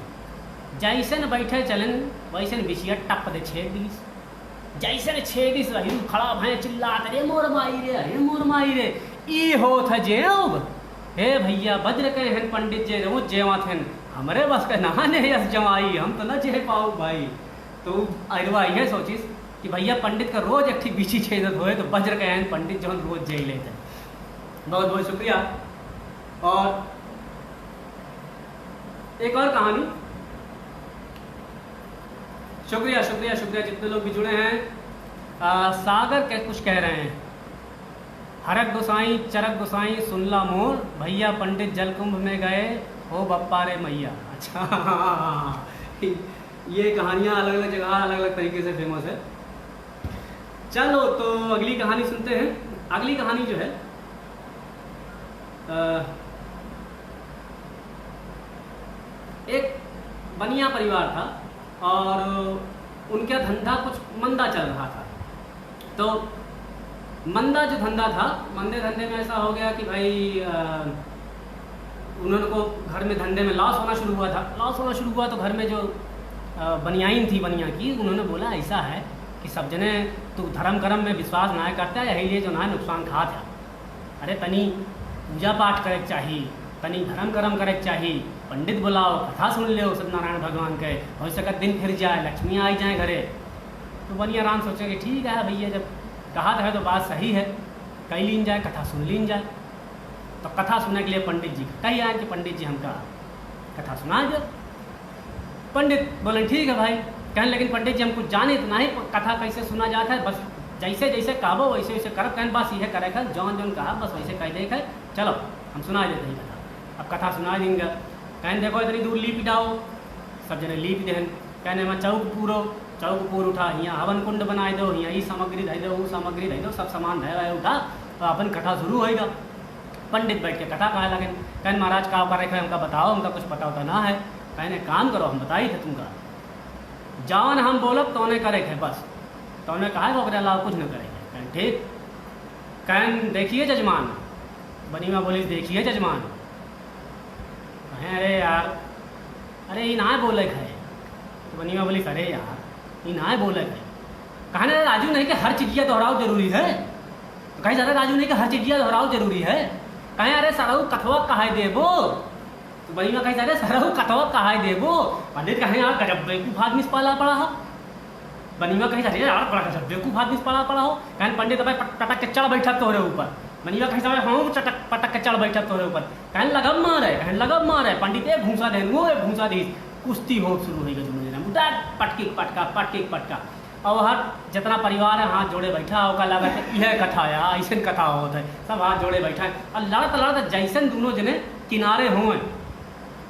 जैसन बैठे चलन वैसे बिछिया टप दे छेद दिस। जैसे छेदिस रही खड़ा भय चिल्लात, अरे मोर माई रे, अरे मोर माई रे, ई हो था जेव। हे भैया वज्र के हन पंडित जे वो जेवा थे, हमरे बस का नहाने यस जवाई, हम तो न जे पाऊ भाई। तो अरवा ये सोचिस कि भैया पंडित का रोज एक ठीक बिछी छेदत होए, तो वज्र के हन पंडित जो रोज जे लेते। बहुत बहुत शुक्रिया। और एक और कहानी, शुक्रिया शुक्रिया शुक्रिया जितने लोग भी जुड़े हैं। सागर के कुछ कह रहे हैं, हरक गोसाई चरक गोसाई सुनला मोर, भैया पंडित जलकुंभ में गए हो बप्पा रे मैया। अच्छा ये कहानियाँ अलग अलग जगह अलग अलग तरीके से फेमस है। चलो तो अगली कहानी सुनते हैं। अगली कहानी जो है एक बनिया परिवार था और उनका धंधा कुछ मंदा चल रहा था। तो मंदा जो धंधा था, मंदे धंधे में ऐसा हो गया कि भाई उन्होंने को घर में धंधे में लॉस होना शुरू हुआ था। लॉस होना शुरू हुआ तो घर में जो बनियाइन थी बनिया की, उन्होंने बोला ऐसा है कि सब जने तू धर्म कर्म में विश्वास ना करता है, यही लिए जो ना नुकसान खा था। अरे तनी पूजा पाठ करे चाहिए, तनी धर्म कर्म करे चाहिए, पंडित बुलाओ, कथा सुन लो सत्यनारायण भगवान के, हो सकत दिन फिर जाए, लक्ष्मी आई जाए घरे। तो बनिया राम सोचे कि ठीक है भैया, जब कहा था तो बात सही है, कई लीन जाए, कथा सुन लीन जाए। तो कथा सुनने के लिए पंडित जी कही आए कि पंडित जी हमका कथा सुना दो। पंडित बोले ठीक है भाई। कहने लेकिन पंडित जी हम कुछ जाने तो नहीं कथा कैसे सुना जाता है, बस जैसे जैसे कहबो वैसे वैसे करब। कहने बस यह करे खा जौन जौन कहा बस वैसे कह दे, चलो हम सुना देते हैं कथा। अब कथा सुना देंगे। कहने देखो इतनी दूर लीप डाओ, सब जने लीप देहन। कहने में चौक पूर उठा, यहाँ हवन कुंड बनाए दो, यहाँ ये सामग्री धै दो, वो सामग्री धै दो, सब सामान धै उठा तो अपन कथा शुरू होएगा। पंडित बैठ के कथा कहा लगे। कहने महाराज का करे खे हमका बताओ, हमका कुछ पता होता ना है। कहने काम करो, हम बताई थे तुमका, जौन हम बोलब तो ने करे थे बस। तो उन्होंने कहा कि ओकरे अलावा कुछ न करेंगे। कहें ठीक। कहें देखिए जजमान। बनीमा बोली देखिए जजमान। कहें अरे यार, अरे ये ना बोले है। तो बनीमा बोली अरे यार ये ना बोले है। कहने राजू नहीं कि हर चिड़िया दोहराओ जरूरी है। तो कहीं ज़्यादा राजू नहीं कि हर चिड़िया दोहराओ जरूरी है। कहें अरे सरहू कथवा कहा देबो। तो बनीमा कहीं अरे सरहू कथवा कहा देबो। पंडित कहें यार गजब बेवकूफ आदमी से पाला पड़ा हो। बनीमा कहीं अरे यार बड़ा गजब बेवकूफ आदमी से पाला पड़ा हो। कहें पंडित भाई पटक के चढ़ बैठा तोहरे ऊपर। बनीमा कहीं सारे हाँ चटक पटक के चढ़ बैठा तोहरे ऊपर। कहें लगब मारे, कहें लगब मारे। पंडित एक घूसा दे वो एक घूसा दी। कुश्ती हो शुरू हो गई दोनों जना पटकी पटका पटकी पटका। और हर जितना परिवार है हाथ जोड़े बैठा होगा लगा यह कथा है ऐसा कथा होता है। सब हाथ जोड़े बैठा है और लड़त लड़त जैसन दोनों जने किनारे हुए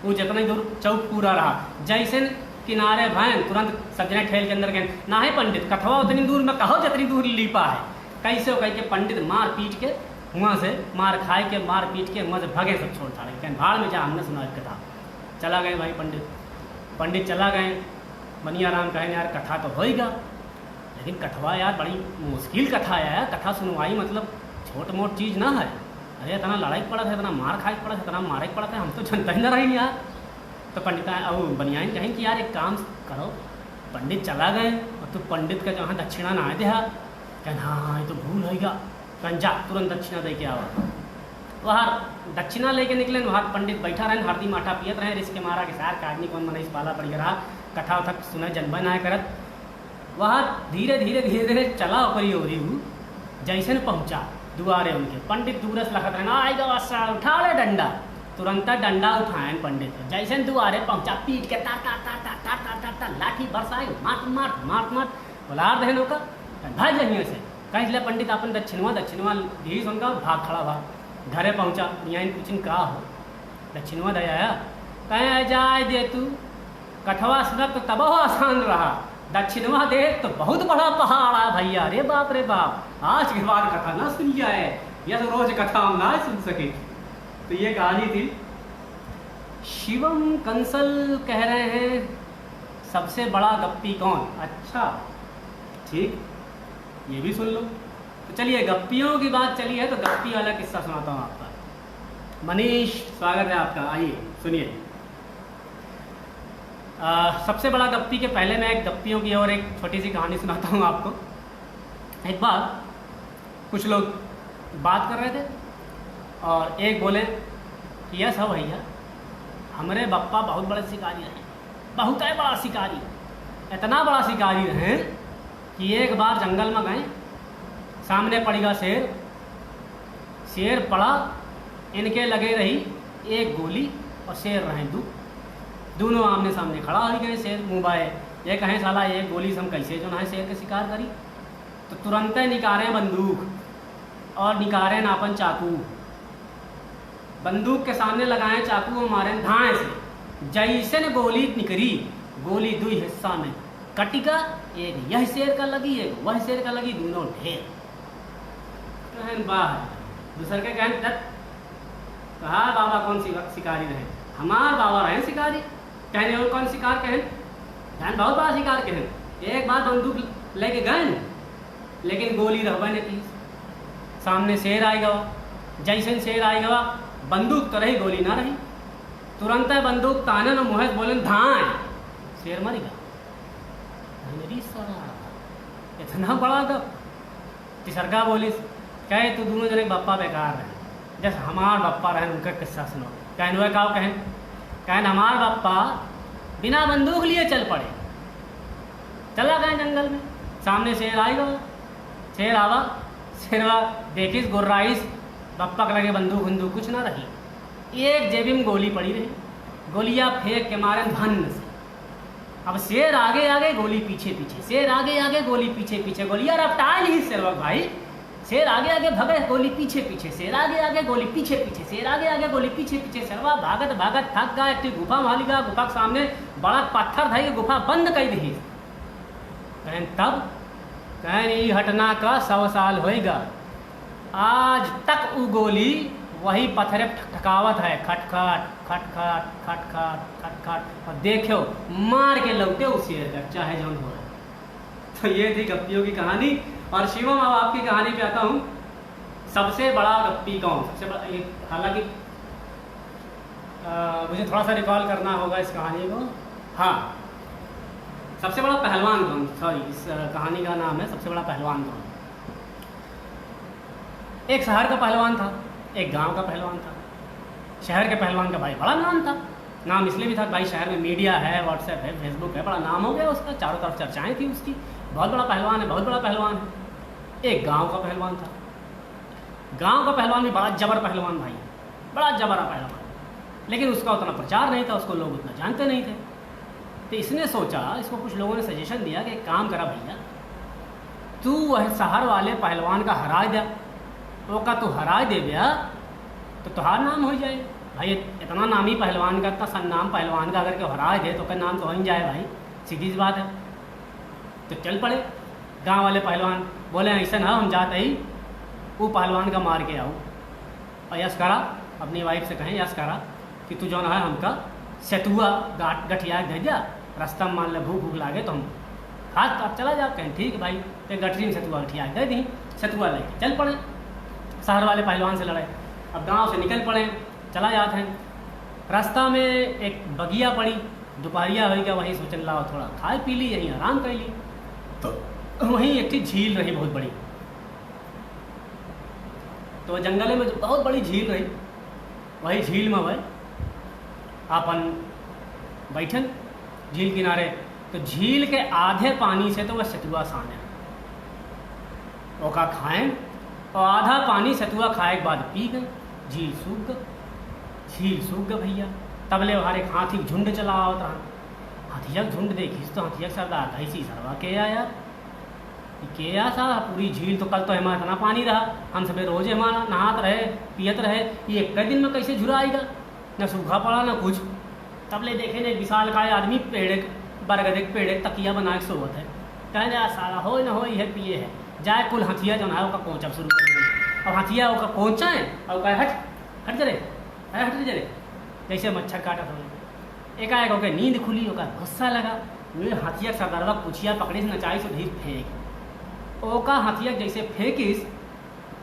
वो जितना दूर चौक पूरा रहा जैसन किनारे भैन तुरंत सब जने ठेल के अंदर गए। ना है पंडित कथवा उतनी दूर में कहो जितनी दूर लीपा है। कैसे हो कह के पंडित मार पीट के वहाँ से मार खाए के मार पीट के वहाँ से भगे सब छोड़ छाड़े। कहें भाड़ में जा हमने सुना कथा। चला गए भाई पंडित चला गए। बनिया राम कहें यार कथा तो होएगा लेकिन कथवा यार बड़ी मुश्किल कथा है यार। कथा सुनवाई मतलब छोट मोट चीज़ ना है। अरे इतना लड़ाई पड़ा था, इतना मार खाई पड़ा था, इतना मारे पड़ा था, हम तो जनता ही ना रही यार। तो पंडित और बनियाइन कहें कि यार एक काम करो। पंडित चला गए और तो पंडित का जहाँ दक्षिणा ना आए थे कहें हाँ ये तो भूल होगा। कहें जा तुरंत दक्षिणा दे के आवा। वहाँ दक्षिणा लेके निकले। वहाँ पंडित बैठा रहे हरदी माठा पियत रहे। रिस्क के मारा कि सार का आदमी कौन मनीष पाला पड़ रहा कथा उथा सुने जनबा ना करत। वहाँ धीरे धीरे धीरे धीरे चला ओकरी ओरी जैसे पहुँचा दुआरे उनके। पंडित दूर से लखत रहे आई गवा उठा ले डंडा। तुरंत डंडा उठाए पंडित जैसे दुआरे पहुँचा पीट के ता ता ता ता ता ता ता ता लाठी बरसाए मार मार मार मार बोला बहनों का भाग जमीन से। कहीं इसलिए पंडित अपन दक्षिणवा धी सुनका भाग खड़ा भाग घरे पहुँचा। यहाँ पूछन का हो दक्षिणवा दे आया। कहें जाए दे तू कथवा सुनत तो तब हो आसान रहा। दक्षिणवा दे तो बहुत बड़ा पहाड़ है भैया। रे बाप आज के बाद कथा ना सुन जाए। यह तो रोज कथा हम ना सुन सके। तो ये कहानी थी। शिवम कंसल कह रहे हैं सबसे बड़ा गप्पी कौन। अच्छा ठीक ये भी सुन लो। तो चलिए गप्पियों की बात चली है तो गप्पी वाला किस्सा सुनाता हूँ आपका। मनीष स्वागत है आपका, आइए सुनिए। सबसे बड़ा गप्पी के पहले मैं एक गप्पियों की और एक छोटी सी कहानी सुनाता हूँ आपको। एक बार कुछ लोग बात कर रहे थे और एक बोले कि यस हो भैया हमारे बप्पा बहुत बड़े शिकारी रहे। बहुत है बड़ा शिकारी। इतना बड़ा शिकारी रहे कि एक बार जंगल में गए सामने पड़ेगा शेर पड़ा इनके लगे रही एक गोली और शेर रहे दोनों आमने सामने खड़ा हो गए। शेर मुँह बाए ये कहें साला एक गोली से हम कैसे जो है शेर के शिकार करी। तो तुरंत निकारे बंदूक और निकारे नापन चाकू। बंदूक के सामने लगाए चाकू और मारे धाए से जैसे न गोली निकली। गोली दो हिस्सा में कटिका। एक यह शेर का लगी एक वह शेर का लगी दोनों ढेर। कहन बाह दूसर के कहन तक कहा बाबा कौन सी शिकारी रहे। हमार बाबा रहे शिकारी। कहने और कौन शिकार कहन कहन बहुत बड़ा शिकार कहन। एक बार बंदूक लेके गए लेकिन गोली रहबे नहीं थी। सामने शेर आएगा जैसे शेर आएगा बंदूक तो रही गोली ना रही। तुरंत बंदूक ताने न मुँह बोले धाए शेर मरेगा। इतना बड़ा गप। तिसरका बोली कहे तो दोनों जने बप्पा बेकार रहे जैसे हमार बप्पा रहे उनका किस्सा सुनो। कहन वह काव कहन हमार बप्पा बिना बंदूक लिए चल पड़े। चला गए जंगल में सामने शेर आएगा। शेर आवा शेरवा देखिस गुर्राइस बप्पा के लगे बंदूक बंदूक कुछ ना रही। एक जेबी में गोली पड़ी रही। गोलियां फेंक के मारे धन से। अब शेर आगे आगे गोली पीछे पीछे। शेर आगे आगे गोली पीछे पीछे। गोलियां रफ्तार नहीं शेरवा भाई। शेर आगे आगे भगे गोली पीछे पीछे। शेर आगे आगे गोली पीछे पीछे। शेर आगे आगे गोली पीछे पीछे। शेरवा भागत भागत थक गया। एक गुफा माली गया। गुफा के सामने बड़ा पत्थर था। गुफा बंद कर दी। कहन तब कहन ये घटना का 100 साल होएगा। आज तक वो गोली वही पत्थरे ठकावत है खटखट खटखट खटखट खटखट। और देखो मार के लौटे उस शेर का चाहे जौन हो। तो ये थी गप्पियों की कहानी। और शिवम, अब आपकी कहानी पे आता हूँ। सबसे बड़ा गप्पी कौन? सबसे बड़ा, हालांकि मुझे थोड़ा सा रिकॉल करना होगा इस कहानी को। हाँ, सबसे बड़ा पहलवान कौन? सॉरी, इस कहानी का नाम है सबसे बड़ा पहलवान कौन। एक शहर का पहलवान था, एक गांव का पहलवान था। शहर के पहलवान का भाई बड़ा नाम था। नाम इसलिए भी था भाई शहर में मीडिया है, व्हाट्सएप है, फेसबुक है, बड़ा नाम हो गया उसका, चारों तरफ चर्चाएं थी उसकी, बहुत बड़ा पहलवान है, बहुत बड़ा पहलवान है। एक गांव का पहलवान था। गांव का पहलवान भी बड़ा जबर पहलवान भाई, बड़ा जबरा पहलवान, लेकिन उसका उतना प्रचार नहीं था, उसको लोग उतना जानते नहीं थे। तो इसने सोचा, इसको कुछ लोगों ने सजेशन दिया कि एक काम करा भैया, तू वह शहर वाले पहलवान का हरा दे, वो का तू हरा दे भैया तो तुहार नाम हो जाए भाई। इतना नामी पहलवान का, इतना सन्नाम पहलवान का अगर के हरा दे तो का नाम तो हो ही जाए भाई, सीधी सी बात है। तो चल पड़े गांव वाले पहलवान, बोले ऐसा ना, हम जाते ही वो पहलवान का मार के आओ और यश करा, अपनी वाइफ से कहें यश करा कि तू जो है हमका सेतुआ गठिया दे दिया, रास्ता में मान ले भूख भूख लागे तो हम हाथ आप चला जा, कहें ठीक है भाई, तो गठरी में सेतुआ गठिया दे दी। सेतुआ लेके चल पड़े, शहर वाले पहलवान से लड़े। अब गांव से निकल पड़े, चला जाते हैं। रास्ता में एक बगिया पड़ी, दोपहरिया हो गया, वहीं सोचन लाओ थोड़ा खाए पी ली, यहीं आराम कर ली। तो वहीं एक थी झील रही बहुत बड़ी, तो जंगल में जो बहुत बड़ी झील रही, वही झील में वह अपन बैठन झील किनारे। तो झील के आधे पानी से तो वह सतुआ साने ओका खाएं, और आधा पानी सतुआ खाए के बाद पी गए। झील सूख गई, झील सूख गई भैया। तबले वहां एक हाथी झुंड चला होता, हाथिया झुंड देखी तो हाथिया सरदार कैसी सरवा के आया, के आ सा पूरी झील तो कल तो हमारा इतना पानी रहा, हम सब रोज हमारा नहात रहे पियत रहे, ये एक दिन में कैसे झुराएगा, न सूखा पड़ा न कुछ। तबले देखे ने विशाल का आदमी पेड़ बरगद एक पेड़ तकिया बना के सोवत है, कह जा सारा हो न हो यह पिए है, जाए कुल हथिया जो है कोचा शुरू कर दी। अब हथिया का कोचा है और कहे हट हट जरे, हट जरे, जैसे मच्छर काटा था। एकाएक होकर नींद खुली, होकर गुस्सा लगा, वे हथिया सरदारवा कुछिया पकड़ी से नचाई से धीर फेंक, ओका हथिया जैसे फेंकिस,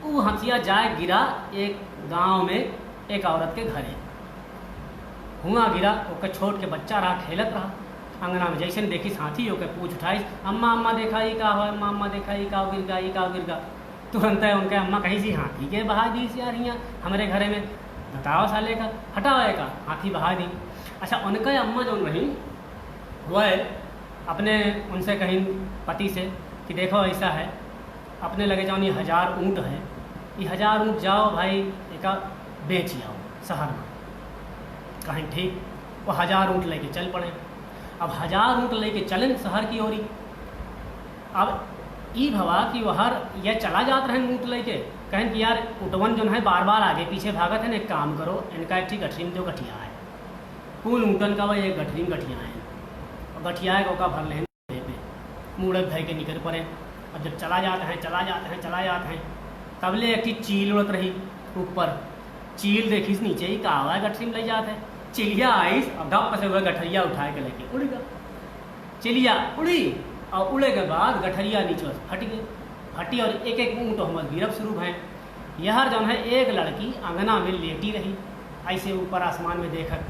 वो हथिया जाए गिरा एक गांव में एक औरत के घरे। हुआ गिरा, ओकर छोट के बच्चा रहा, खेलत रहा अंगना में। जैसे देखी हाथी होकर पूछ उठाई, अम्मा अम्मा देखा ये का हो, अम्मा अम्मा देखा ये का गिर गा, ये का गिर गा। तुरंत है उनके अम्मा कहीं सी हाथी के बहा दी सी आ रही हैं हमारे घरे में, बताओ साले का हटाओ का हाथी बहा दी। अच्छा, उनका अम्मा जो रही वह अपने उनसे कहीं पति से कि देखो ऐसा है, अपने लगे जाओ ये 1000 ऊँट है, ये 1000 ऊँट जाओ भाई एक बेच आओ शहर में। कहीं ठीक, वो 1000 ऊँट लेके चल पड़े। अब 1000 ऊँट लेके चलें शहर की ओरी। अब ई भवा कि वहर यह चला जात रहे ऊँट लेके, कहें कि यार ऊँटवन जो है बार बार आगे पीछे भागत है, एक काम करो इनका एक ठीक गठरी में जो गठिया है, कुल ऊँटन का वह एक गठरी में गठिया है, और गठिया का भर लें पे मूड़क धय के निकल पड़े। अब जब चला जाते हैं चला जाते हैं चला जाते हैं, तबले एक चील उड़त रही ऊपर, चील देखी नीचे ही का हुआ गठरी में ले जाते हैं। चिड़िया आई, अब धप से वह गठरिया उठा के लेके उड़ गया। चिड़िया उड़ी और उड़े के बाद गठरिया नीचे फट गई, फटी और एक एक ऊँट हम गिरब शुरू भय। यह जो है एक लड़की अंगना में लेटी रही, ऐसे ऊपर आसमान में देखकर,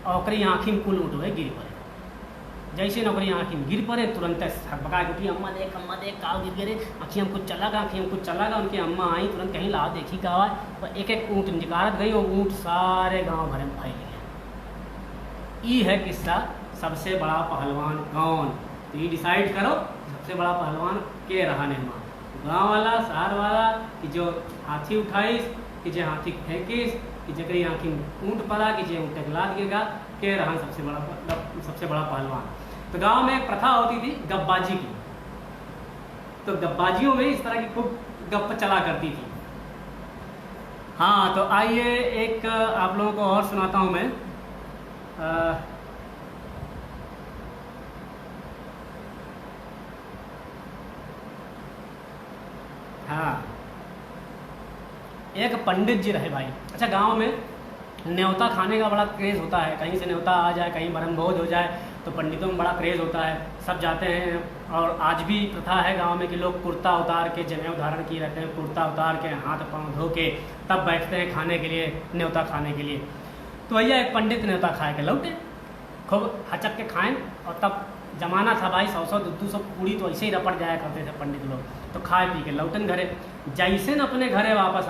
और ओकरी आँखी में कुल ऊँट हुए गिर पड़े। जैसे नौकरी आँखी में गिर पड़े, तुरंत हकबका के उठी, अम्मा देख का गिर गिरे, आँखी हम कुछ चला गा, आँखी हम कुछ चला गा। उनकी अम्मा आई, तुरंत कहीं ला देखी का हुआ, और एक एक ऊँट निकारत गई, और ऊँट सारे गाँव भर में फैल गए। ये है किस्सा सबसे बड़ा पहलवान कौन। तो ये डिसाइड करो सबसे बड़ा पहलवान के रहा निर्माण, गाँव वाला शहर वाला, कि जो हाथी उठाइस, कि जो हाथी फेंकिस, कि जकरी आँखी में ऊँट पड़ा, कि जो ऊँट लाद गिरगा, के रहा सबसे बड़ा पहलवान। तो गांव में एक प्रथा होती थी गप्बाजी की, तो गप्बाजियों में इस तरह की खूब गप्प चला करती थी। हाँ, तो आइए एक आप लोगों को और सुनाता हूँ मैं। हाँ, एक पंडित जी रहे भाई। अच्छा, गांव में न्योता खाने का बड़ा क्रेज़ होता है, कहीं से न्योता आ जाए, कहीं ब्रह्मभोज हो जाए, तो पंडितों में बड़ा क्रेज़ होता है, सब जाते हैं। और आज भी प्रथा है गांव में कि लोग कुर्ता उतार के, जनेऊ धारण किए रहते हैं, कुर्ता उतार के हाथ पाँव धो के तब बैठते हैं खाने के लिए, न्योता खाने के लिए। तो भैया एक पंडित न्योता खा के लौटे, खूब हचक के खाएँ। और तब जमाना था भाई 100-100 200 पूड़ी तो ऐसे ही रपट जाया करते थे पंडित लोग। तो खाए पी के लौटन घरे, जैसे न अपने घरे वापस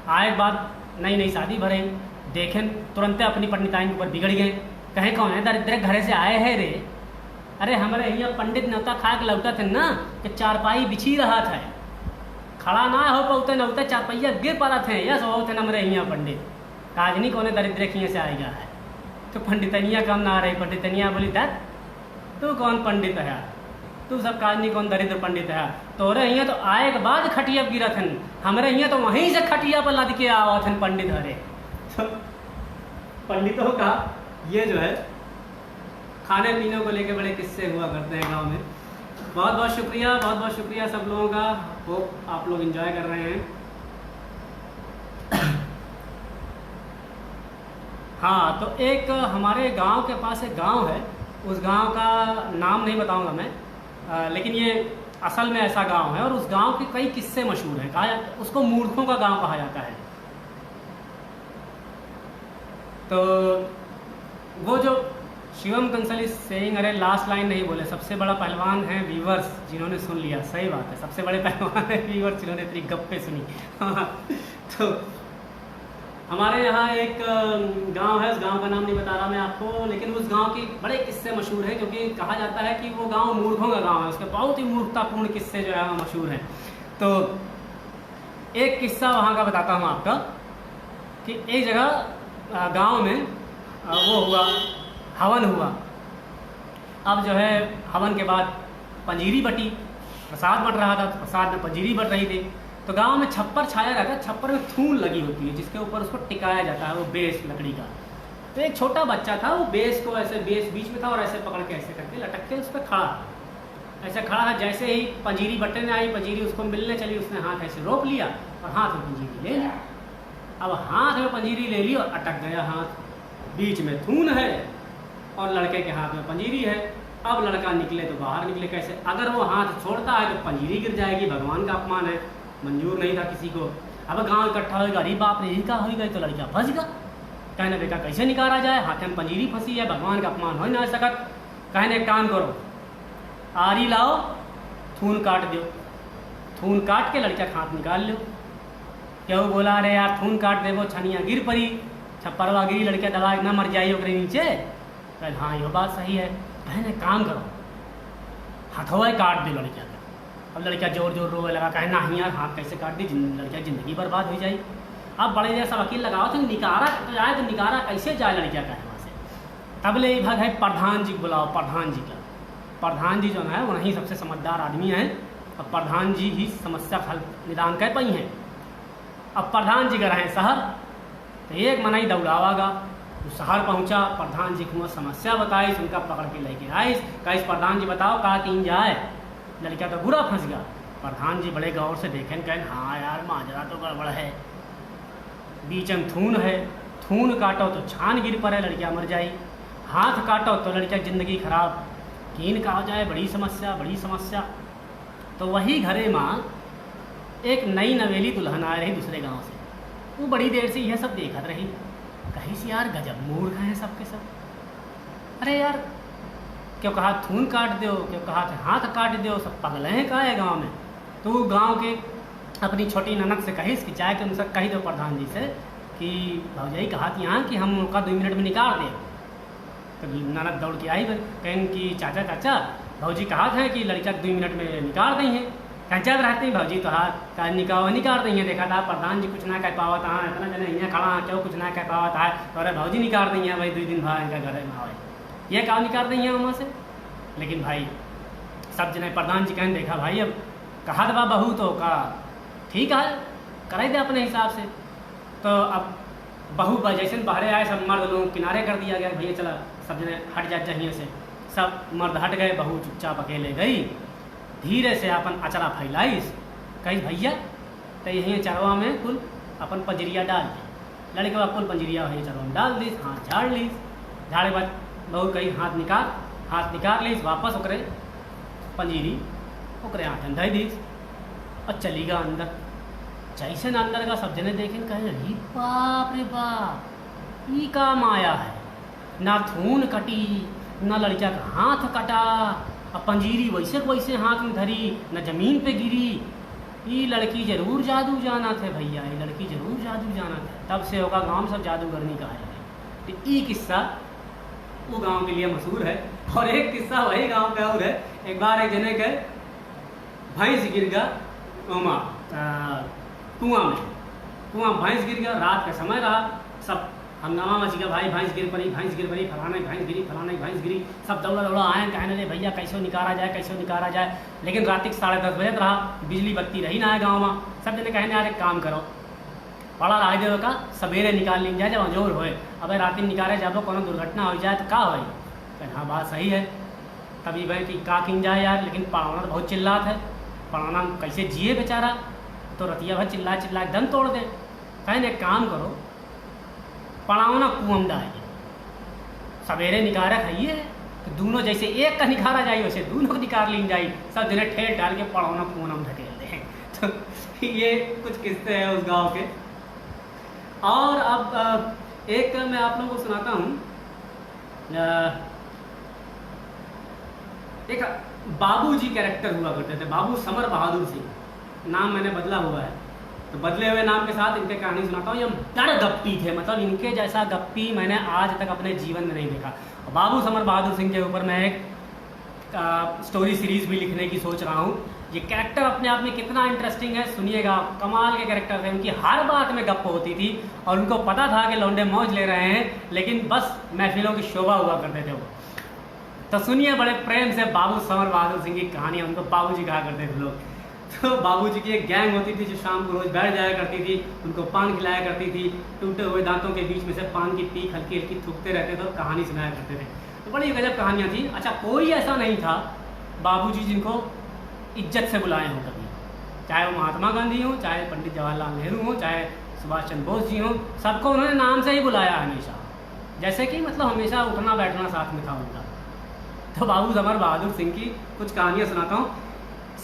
आए बाद नई नई शादी भरे, देखें तुरंत अपनी पंडिताइन के ऊपर बिगड़ गए। कहें कौन है दरिद्र घरे से आए हैं रे? अरे हमारे यहाँ पंडित न्योता खा के लौटा थे ना कि चारपाई बिछी रहा था, खड़ा ना हो पाते नौते चारपैया गिर पड़ा थे, यस हो थे हमारे यहाँ पंडित काजनी कौन दरिद्र की से आएगा है। तो पंडितनिया कम ना आ रही, पंडितनिया बोली दैट तू कौन पंडित है, तू सब काजनी कौन दरिद्र पंडित है, तोरे यहाँ तो आए के बाद खटिया गिरा थे, हमारे यहाँ तो वहीं से खटिया पर लद के आवा थे पंडित हरे। तो पंडितों का ये जो है खाने पीने को लेके बड़े किस्से हुआ करते हैं गांव में। बहुत बहुत शुक्रिया सब लोगों का, होप आप लोग एंजॉय कर रहे हैं। हाँ, तो एक हमारे गांव के पास एक गांव है, उस गांव का नाम नहीं बताऊंगा मैं, लेकिन ये असल में ऐसा गांव है और उस गांव के कई किस्से मशहूर हैं। कहा जाता उसको मूर्खों का गांव कहा जाता है। तो वो जो शिवम कंसल इज सेइंग, अरे लास्ट लाइन नहीं बोले, सबसे बड़ा पहलवान है व्यूवर्स जिन्होंने सुन लिया। सही बात है, सबसे बड़े पहलवान है व्यूवर्स जिन्होंने इतनी गप्पे सुनी। तो हमारे यहाँ एक गांव है, उस गांव का नाम नहीं बता रहा मैं आपको, लेकिन उस गांव के बड़े किस्से मशहूर हैं, क्योंकि कहा जाता है कि वो गांव मूर्खों का गांव है, उसके बहुत ही मूर्खतापूर्ण किस्से जो है मशहूर हैं। तो एक किस्सा वहाँ का बताता हूँ आपका कि एक जगह गांव में वो हुआ, हवन हुआ। अब जो है हवन के बाद पंजीरी बटी, प्रसाद बट रहा था, तो प्रसाद में पंजीरी बट रही थी। तो गांव में छप्पर छाया रहता है, छप्पर में थून लगी होती है जिसके ऊपर उसको टिकाया जाता है, वो बेस लकड़ी का। तो एक छोटा बच्चा था, वो बेस को ऐसे, बेस बीच में था और ऐसे पकड़ के ऐसे करके लटक के उस पर खड़ा, ऐसे खड़ा था। जैसे ही पंजीरी बटने आई, पंजीरी उसको मिलने चली, उसने हाथ ऐसे रोक लिया और हाथ में पंजीरी ले ली। अब हाथ में पंजीरी ले ली और अटक गया हाथ, बीच में थून है और लड़के के हाथ में पंजीरी है। अब लड़का निकले तो बाहर निकले कैसे? अगर वो हाथ छोड़ता है तो पंजीरी गिर जाएगी, भगवान का अपमान है, मंजूर नहीं था किसी को। अब गांव इकट्ठा होगा, अरे बाप रे, का हो गई, तो लड़का फंस गया। कहने बेटा कैसे निकाला जाए, हाथ में पंजीरी फंसी है, भगवान का अपमान हो ना सकत। कहने एक काम करो, आरी लाओ, थून काट दो, थून काट के लड़का का हाथ निकाल लो। क्यों बोला, अरे यार थून काट दे, वो छनिया गिर पड़ी, छप्परवा गिरी, लड़का दबा ना मर जाइए ओकरे नीचे। कह हाँ ये बात सही है। कहने काम करो, हथवा काट दे लड़का का। अब लड़का जोर जोर रोए लगा, कहे ना यार हाथ कैसे काट दी, लड़का जिंदगी बर्बाद हो जाए। अब बड़े जैसा वकील लगाओ तो निकारा तो जाए, तो निकारा कैसे जाए लड़का का वहाँ से। तब ले भाग है प्रधान जी बुलाओ, प्रधान जी का। प्रधान जी जो है वही सबसे समझदार आदमी हैं, अब प्रधान जी ही समस्या हल निदान कर पाई हैं। अब प्रधान जी का रहे शहर, तो एक मनाई दौड़ावागा, वो शहर पहुंचा, प्रधान जी को समस्या बताई, उनका पकड़ के लेके आई। कहीं प्रधान जी बताओ कहा तीन जाए, लड़का तो बुरा फंस गया। प्रधान जी बड़े गौर से देखें, कहें हाँ यार माजरा तो गड़बड़ है, बीच में थून है, थून काटो तो छान गिर पड़े, लड़कियाँ मर जाए, हाथ काटो तो लड़कियाँ जिंदगी खराब, कीन का हो जाए, बड़ी समस्या बड़ी समस्या। तो वही घरे माँ एक नई नवेली दुल्हन आ रही दूसरे गांव से, वो बड़ी देर से यह सब देखत रही। कहीं से यार गजब मूर्ख हैं सबके सब, अरे यार क्यों कहा थून काट दो, क्यों कहा हाथ काट दो, सब पगले हैं का है गाँव में। तो वो गाँव के अपनी छोटी ननद से कहिस कि जाके उनसे कही दो प्रधान जी से कि भौजाई कहा थी यहाँ कि हम उनका 2 मिनट में निकाल दें। तो ननद दौड़ के आई, कहें कि चाचा चाचा भौजी कहा था कि लड़का 2 मिनट में निकाल दी हैं। कंचात रहते हैं भौजी तो हाथ का निकाल दी हैं, देखा था प्रधान जी कुछ ना कह पावा था, इतना जने यहाँ खड़ा क्यों कुछ ना कह पावा था, तो अरे भौजी निकाल दी हैं भाई, 2 दिन भाई इनका घर में आए ये काम निकाल दी हैं वहाँ से। लेकिन भाई सब जने प्रधान जी कहने देखा भाई अब कहा दबा बहू तो का ठीक है कराई दे अपने हिसाब से। तो अब बहू जैसे बाहर आए, सब मर्द लोग किनारे कर दिया गया, भैया चला सब जने हट जा जहीं से, सब मर्द हट गए, बहू चुपचाप अकेले गई, धीरे से अपन अचरा फैलाइस, कहीं भैया तो यहीं चरवा में कुल अपन पंजरिया डाल दी। लड़के बाद कुल पंजरिया वही चरवा में डाल दी, हाथ झाड़ ली, झाड़े बाद बहू कहीं हाथ निकाल, हाथ निकाल लीस, वापस ओकरे पंजीरी ओकरे हाथ धई दीस और चली गा अंदर। जैसे न अंदर का सब जने देखे कहे अरे बाप रे बाप, ई का माया है, ना थून कटी ना लड़का का हाथ कटा, अब पंजीरी वैसे वैसे हाथ में धरी, न जमीन पे गिरी। ये लड़की जरूर जादू जाना थे भैया, ये लड़की जरूर जादू जाना थे। तब से होगा गांव में सब जादूगरनी कहा जाए। तो ये किस्सा वो गांव के लिए मशहूर है। और एक किस्सा वही गांव का और है। एक बार एक जने के भैंस गिर गया कुआं में, भैंस गिर गया, रात का समय रहा, सब हंगामा मच गया, भाई भैंस गिर पड़ी, फलाना भैंस गिरी, फलाना भैंस गिरी। सब दौड़ा आए, कहने लगे भैया कैसे निकाला जाए। लेकिन रात 10:30 बजे रहा, बिजली बत्ती रही ना है गाँव में। सब जने कहने यार एक काम करो, पड़ा रहा देव का सवेरे निकाल ली जाए जब जोर होए। अब रात में निकाले जाबो कोनो दुर्घटना हो जाए तो का हो। हाँ बात सही है। तभी भाई कि का किन जाए यार, लेकिन पढ़ाना तो बहुत चिल्लात है, पढ़ाना कैसे जिए बेचारा। तो रतिया भर चिल्ला दम तोड़ दे। कहने एक काम करो, पढ़ाओ ना कुआं में डालिए, सवेरे निकारा खाइए, तो दोनों जैसे एक का निकारा जाए वैसे दोनों को निकाल ली जाए। सब जने ठेठ डाल के पढ़ाओ ना कुआं में ढकेल दें। तो ये कुछ किस्से हैं उस गांव के। और अब एक मैं आप लोगों को सुनाता हूँ। एक बाबूजी कैरेक्टर हुआ करते थे, बाबू समर बहादुर सिंह, नाम मैंने बदला हुआ है। तो बदले हुए नाम के साथ इनके कहानी सुनाता हूँ। ये बड़े गप्पी थे, मतलब इनके जैसा गप्पी मैंने आज तक अपने जीवन में नहीं देखा। बाबू समर बहादुर सिंह के ऊपर मैं एक स्टोरी सीरीज भी लिखने की सोच रहा हूँ। ये कैरेक्टर अपने आप में कितना इंटरेस्टिंग है सुनिएगा। कमाल के कैरेक्टर थे, उनकी हर बात में गप्प होती थी और उनको पता था कि लौंडे मौज ले रहे हैं, लेकिन बस महफिलों की शोभा हुआ करते थे वो। तो सुनिए बड़े प्रेम से बाबू समर बहादुर सिंह की कहानी। उनको बाबूजी कहा करते थे लोग। तो बाबूजी की एक गैंग होती थी जो शाम को रोज बैठ जाया करती थी, उनको पान खिलाया करती थी, टूटे हुए दांतों के बीच में से पान की पीक हल्की हल्की थूकते रहते थे और कहानी सुनाया करते थे। तो बड़ी गजब कहानियाँ थी। अच्छा, कोई ऐसा नहीं था बाबूजी जिनको इज्जत से बुलाए हों कभी, चाहे वो महात्मा गांधी हो, चाहे पंडित जवाहरलाल नेहरू हो, चाहे सुभाष चंद्र बोस जी हो, सबको उन्होंने नाम से ही बुलाया हमेशा। जैसे कि मतलब हमेशा उठना बैठना साथ में था उनका। तो बाबू समर बहादुर सिंह की कुछ कहानियाँ सुनाता हूँ।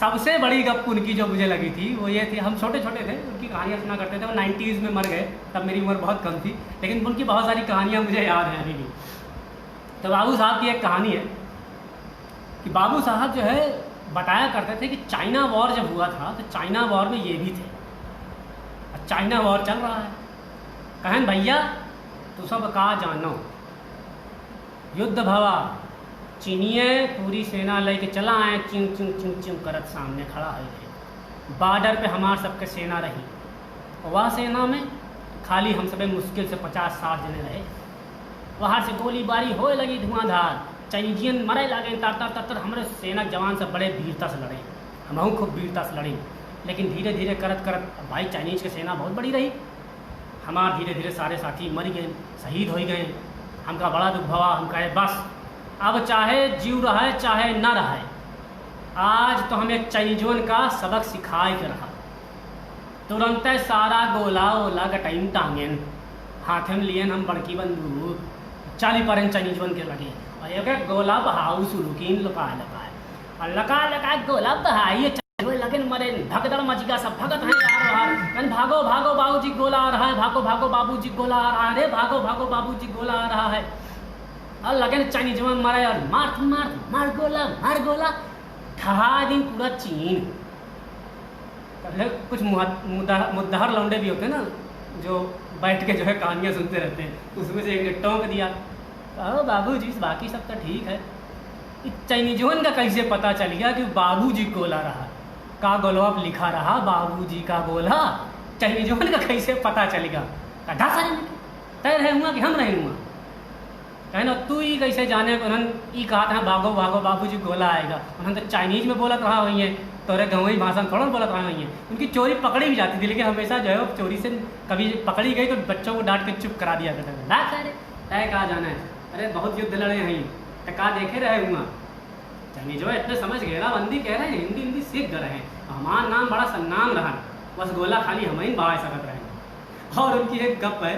सबसे बड़ी गप उनकी जो मुझे लगी थी वो ये थी, हम छोटे छोटे थे, उनकी कहानियाँ सुना करते थे। वो 90s में मर गए, तब मेरी उम्र बहुत कम थी, लेकिन उनकी बहुत सारी कहानियाँ मुझे याद हैं अभी भी। तो बाबू साहब की एक कहानी है कि बाबू साहब जो है बताया करते थे कि चाइना वॉर जब हुआ था तो चाइना वॉर में ये भी थे। चाइना वॉर चल रहा है, कहन भैया तू सब का जानो, युद्ध भवा, चीनिए पूरी सेना लेके चला आए, चिंग चिंग चिंग चिंग करत सामने खड़ा है। बॉर्डर पे हमार सबके सेना रही, वह सेना में खाली हम सब मुश्किल से 50-60 जने रहे। बाहर से गोलीबारी होए लगी धुआंधार, चाइनीजियन मरे लगे तर हमारे सेना जवान सब बड़े वीरता से लड़े, हम खूब वीरता से लड़े। लेकिन धीरे धीरे करत करत भाई चाइनीज की सेना बहुत बड़ी रही, हमार धीरे धीरे सारे साथी मर गए, शहीद हो गए। हमका बड़ा दुख भवा, हम कहे बस अब चाहे जीव रहे चाहे न रहे, आज तो हमें चाइनीजोन का सबक सिखाए के रहा। तुरंत सारा गोला ओला गटाइन टांगेन, हाथ में लिए हम बड़की बंदूक, 40 पर चाइनीजोन के लगे और एक गोला बहाऊ शुरू की लका गोला बहाई लगे मरे, भगदड़ मच गया, सब भगत हैं यार बाहर, भागो भागो बाबूजी गोला आ रहा है, भागो भागो बाबूजी गोला आ रहा है, अरे भागो भागो बाबूजी गोला आ रहा है। और लगे चाइनीज जवान मारे और मार मार मार गोला ढहा दिन पूरा चीन। कुछ मुद्दाहर लौंडे भी होते हैं ना जो बैठ के जो है कहानियाँ सुनते रहते हैं, उसमें से एक ने टोंक दिया, कहो बाबूजी बाकी सब तो ठीक है, चाइनीजोन का कैसे पता चल गया कि बाबूजी गोला रहा, का गोला लिखा रहा बाबूजी का गोला, चाइनीजोन का कैसे पता चलेगा? तय रहे हुआ कि हम रहे हुआ, कहना तू ही कैसे जाने। उन्होंने ये कहा था भागो भागो बाबूजी गोला आएगा, उन्होंने तो चाइनीज में बोलत रहा हुई है, तोरे गंवई भाषा में थोड़ा बोलत रहा हुई है। उनकी चोरी पकड़ी भी जाती थी, लेकिन हमेशा जो है वो चोरी से कभी पकड़ी गई तो बच्चों को डांट के चुप करा दिया करते थे। ना कह रहे तय कहा जाना है, अरे बहुत युद्ध लड़े हैं, टका देखे रहे हुआ, चाइनीज जो इतने समझ घेराबंदी कह रहे हैं, हिंदी सीख गए हैं, हमारा नाम बड़ा सन्नाम रहा, बस गोला खाली हम ही बहा सकत रहे। और उनकी एक गप है,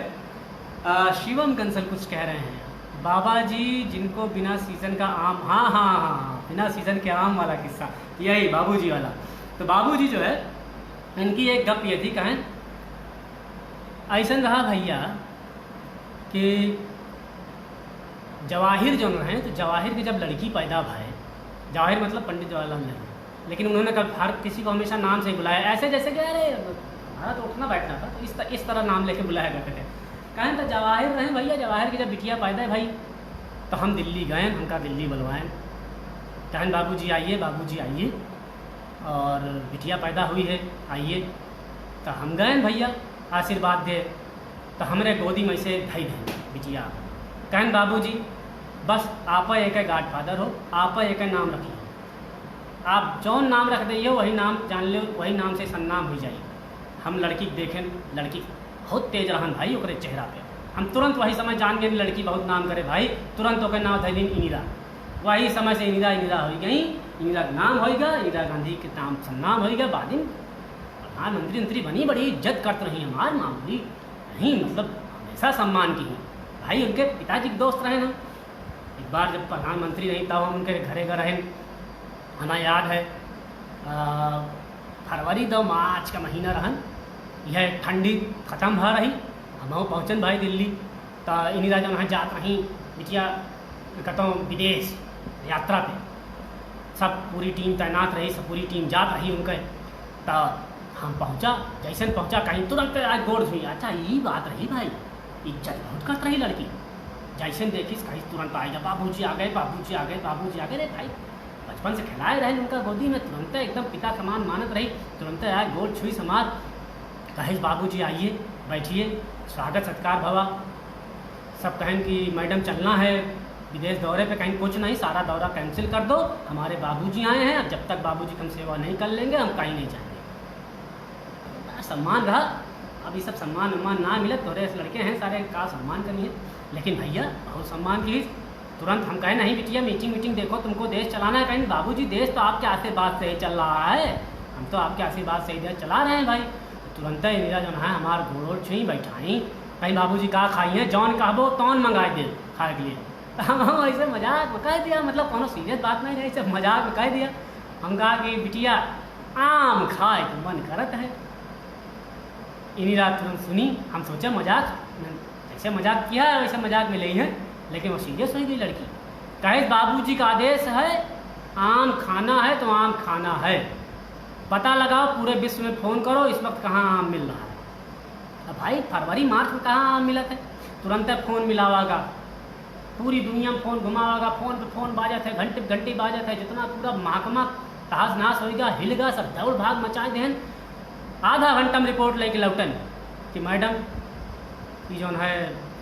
शिवम कंसल कुछ कह रहे हैं, बाबा जी जिनको बिना सीज़न का आम, हाँ हाँ हाँ, बिना सीज़न के आम वाला किस्सा, यही बाबूजी वाला। तो बाबूजी जो है, इनकी एक गप ये थी, कहें ऐसा रहा भैया कि जवाहिर जो हैं, तो जवाहिर की जब लड़की पैदा भय, जवाहिर मतलब पंडित जवाहरलाल नेहरू, लेकिन उन्होंने कभी हर किसी को हमेशा नाम से ही बुलाया, ऐसे जैसे कि अरे हमारा तो उठना बैठना था, तो इस तरह नाम लेके बुलाया करते थे। कहें तो जवाहिर रहे भैया, जवाहिर की जब बिटिया पैदा है भाई, तो हम दिल्ली गए, हमका दिल्ली बुलवाएँ, कहें बाबूजी आइए, बाबूजी आइए, और बिटिया पैदा हुई है, आइए। तो हम गए भैया आशीर्वाद दे, तो हमरे गोदी में से धई दें बिटिया, कहें बाबूजी बस आप एक गाड फादर हो, आप एक नाम रखिए, आप जौन नाम रख दिए वही नाम जान लो, वही नाम से सन्नाम हो जाइए। हम लड़की देखें, लड़की बहुत तेज रहन भाई ओकरे चेहरा पे, हम तुरंत वही समय जान गए लड़की बहुत नाम करे भाई, तुरंत ओकर नाम धै दिन इंदिरा, वही समय से इंदिरा इंदिरा हो गई, इंदिरा का नाम होगा, इंदिरा गांधी के नाम सन्नाम होगा, बाद में प्रधानमंत्री मंत्री बनी, बड़ी इज्जत करते रही, हमारे मामूली नहीं, मतलब हमेशा सम्मान की है भाई। उनके पिताजी के दोस्त रहे ना, एक बार जब प्रधानमंत्री नहीं तब हम उनके घरे का रहे, हमें याद है फरवरी 2 मार्च का महीना रहन, यह ठंडी ख़त्म भ रही, हम पहुँचन भाई दिल्ली, तो इंदिरा जब वहाँ जात रही बिटिया कहता हूँ विदेश यात्रा पे, सब पूरी टीम तैनात रही, सब पूरी टीम जात रही उनके, तो हम पहुँचा, जैसे पहुँचा कहीं तुरंत आज गोड़ धुई, अच्छा यही बात रही भाई, इज्जत बहुत करत रही लड़की, जैसे देखिस कहीं तुरंत आएगा बाबूजी आ गए, बाबूजी आ गए, बाबूजी आ गए, रे भाई बचपन से खिलाए रहे उनका गोदी में, तुरंत एकदम पिता समान मानत रही, तुरंत आए गोड़ छुई समाज, कहे बाबूजी आइए बैठिए, स्वागत सत्कार भवा, सब कहें कि मैडम चलना है विदेश दौरे पे, कहीं कुछ नहीं, सारा दौरा कैंसिल कर दो, हमारे बाबूजी आए हैं, अब जब तक बाबूजी हम सेवा नहीं कर लेंगे हम कहीं नहीं जाएंगे। सम्मान रहा, अब ये सब सम्मान उम्मान ना मिले, थोड़े लड़के हैं सारे का सम्मान करनी है, लेकिन भैया बहुत सम्मान की। तुरंत हम कहें नहीं बिटिया मीटिंग देखो, तुमको देश चलाना है, कहें बाबूजी देश तो आपके आशीर्वाद से ही चल रहा है, हम तो आपके आशीर्वाद से ही देश चला रहे हैं भाई। तुरंत इंदिरा जो है हमारे गोड़ छुई बैठाई, कहीं बाबूजी का खाई है, जौन कहबो तौन मंगा दे खाए के लिए, तो हम ऐसे मजाक में कह दिया, मतलब कोनो सीरियस बात नहीं रही, सिर्फ मजाक में कह दिया, हम कहा कि बिटिया आम खाए तो मन करत है। इंदिरा तुरंत सुनी, हम सोचे मजाक, जैसे मजाक किया है वैसे मजाक में ली है, लेकिन वो सीरियस हो गई लड़की, कहे बाबूजी का आदेश है आम खाना है तो आम खाना है, पता लगाओ पूरे विश्व में फ़ोन करो इस वक्त कहाँ आम मिल रहा है। अब भाई फरवरी मार्च में कहाँ आम मिला था, तुरंत फ़ोन मिलावागा, पूरी दुनिया में फ़ोन घुमावागा, फ़ोन पे फ़ोन बाजत है, घंटे बाजत है, जितना पूरा महकमा तहस नहस होगा, हिलगा, सब दौड़ भाग मचाए देन। आधा घंटा में रिपोर्ट लेके लौटन कि मैडम ये जो है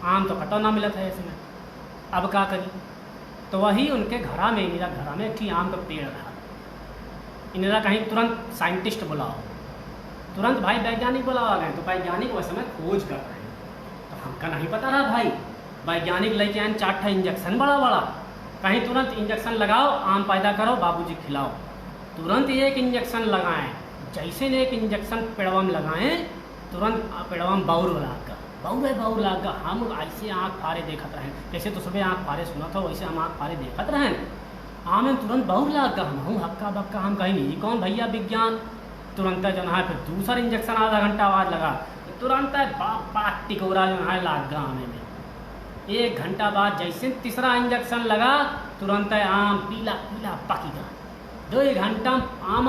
आम तो खतो ना मिला था ऐसे में, अब क्या करी। तो वही उनके घरा में, इंदिरा घरा में कि आम का पेड़ रहा, इंदिरा कहीं तुरंत साइंटिस्ट बुलाओ, तुरंत भाई वैज्ञानिक बुलावा गए, तो वैज्ञानिक उस समय खोज कर रहे हैं, तो हमका नहीं पता रहा भाई, वैज्ञानिक लेके आए 4 इंजेक्शन बड़ा, कहीं तुरंत इंजेक्शन लगाओ आम पैदा करो बाबूजी खिलाओ, तुरंत एक इंजेक्शन लगाएं, जैसे एक इंजेक्शन पेड़वा में लगाएं तुरंत पेड़वा में बाउर लाग गा, हम ऐसे आँख फारे देखत रहें, जैसे तो सुबह आँख फारे सुना था वैसे हम आँख फारे देखत रहें, आम तुरंत बाउर लाग गा, हम हक्का बक्का, हम कहीं नहीं कौन भैया विज्ञान, तुरंत जो है फिर दूसरा इंजेक्शन आधा घंटा बाद लगा, तुरंत बाप टिकोरा जो है लाग गा आमे में, 1 घंटा बाद जैसे तीसरा इंजेक्शन लगा तुरंत आम पीला पकीगा, 2 घंटा आम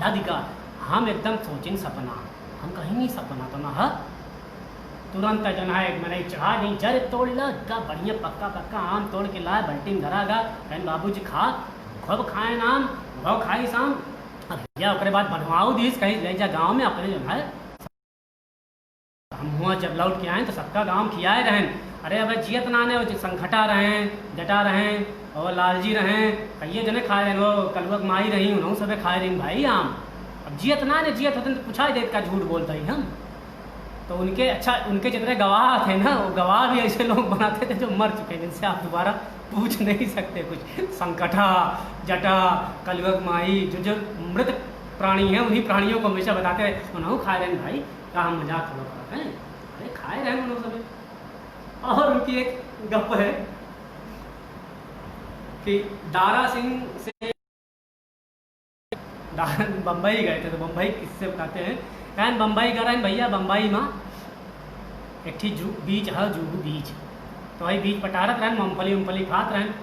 लदिका, हम एकदम सोचें सपना, हम कहीं नहीं सपना तो ना है, तुरंत जो है मैंने चढ़ा नहीं जर तोड़ लगा, बढ़िया पक्का आम तोड़ के लाए, बल्टी में धरा गा, कहीं बाबूजी खा खूब खाए नाम वो खाई शाम, भैया ओकरे बाद बनवाऊ दीस कहीं ले जा गाँव में अपने जो है, हम हुआ जब लौट के आए तो सबका गाँव खियाए रहें, अरे अब जियत नाने वो संखटा रहें, जटा रहें और लालजी रहें, कहिए जने खाए रहें, वो कलुअक माई रही उन्होंने सब खाए रही भाई आम, अब जियत नाने जियत होते तो पूछा देख का झूठ बोलता ही हम, तो उनके अच्छा उनके जितने गवाह थे ना, वो गवाह भी ऐसे लोग बनाते थे जो मर चुके हैं, जिनसे आप दोबारा पूछ नहीं सकते कुछ, संकटा जटा कलुअक माई जो मृत प्राणी हैं उन्हीं प्राणियों को हमेशा बताते हैं उन्होंने खाए रहे भाई, कहा हम मजाक थोड़ा करते हैं, अरे खाए रहे उन्होंने सब। और उनकी गप है कि दारा सिंह से बम्बई गए थे, तो बम्बई किससे कहते हैं, कहन बम्बई कर रहे हैं भैया, बम्बई में एक ठी बीच है, जूहू बीच, तो वही बीच पर टारत रहें, मूँगफली उमफली खात रहें,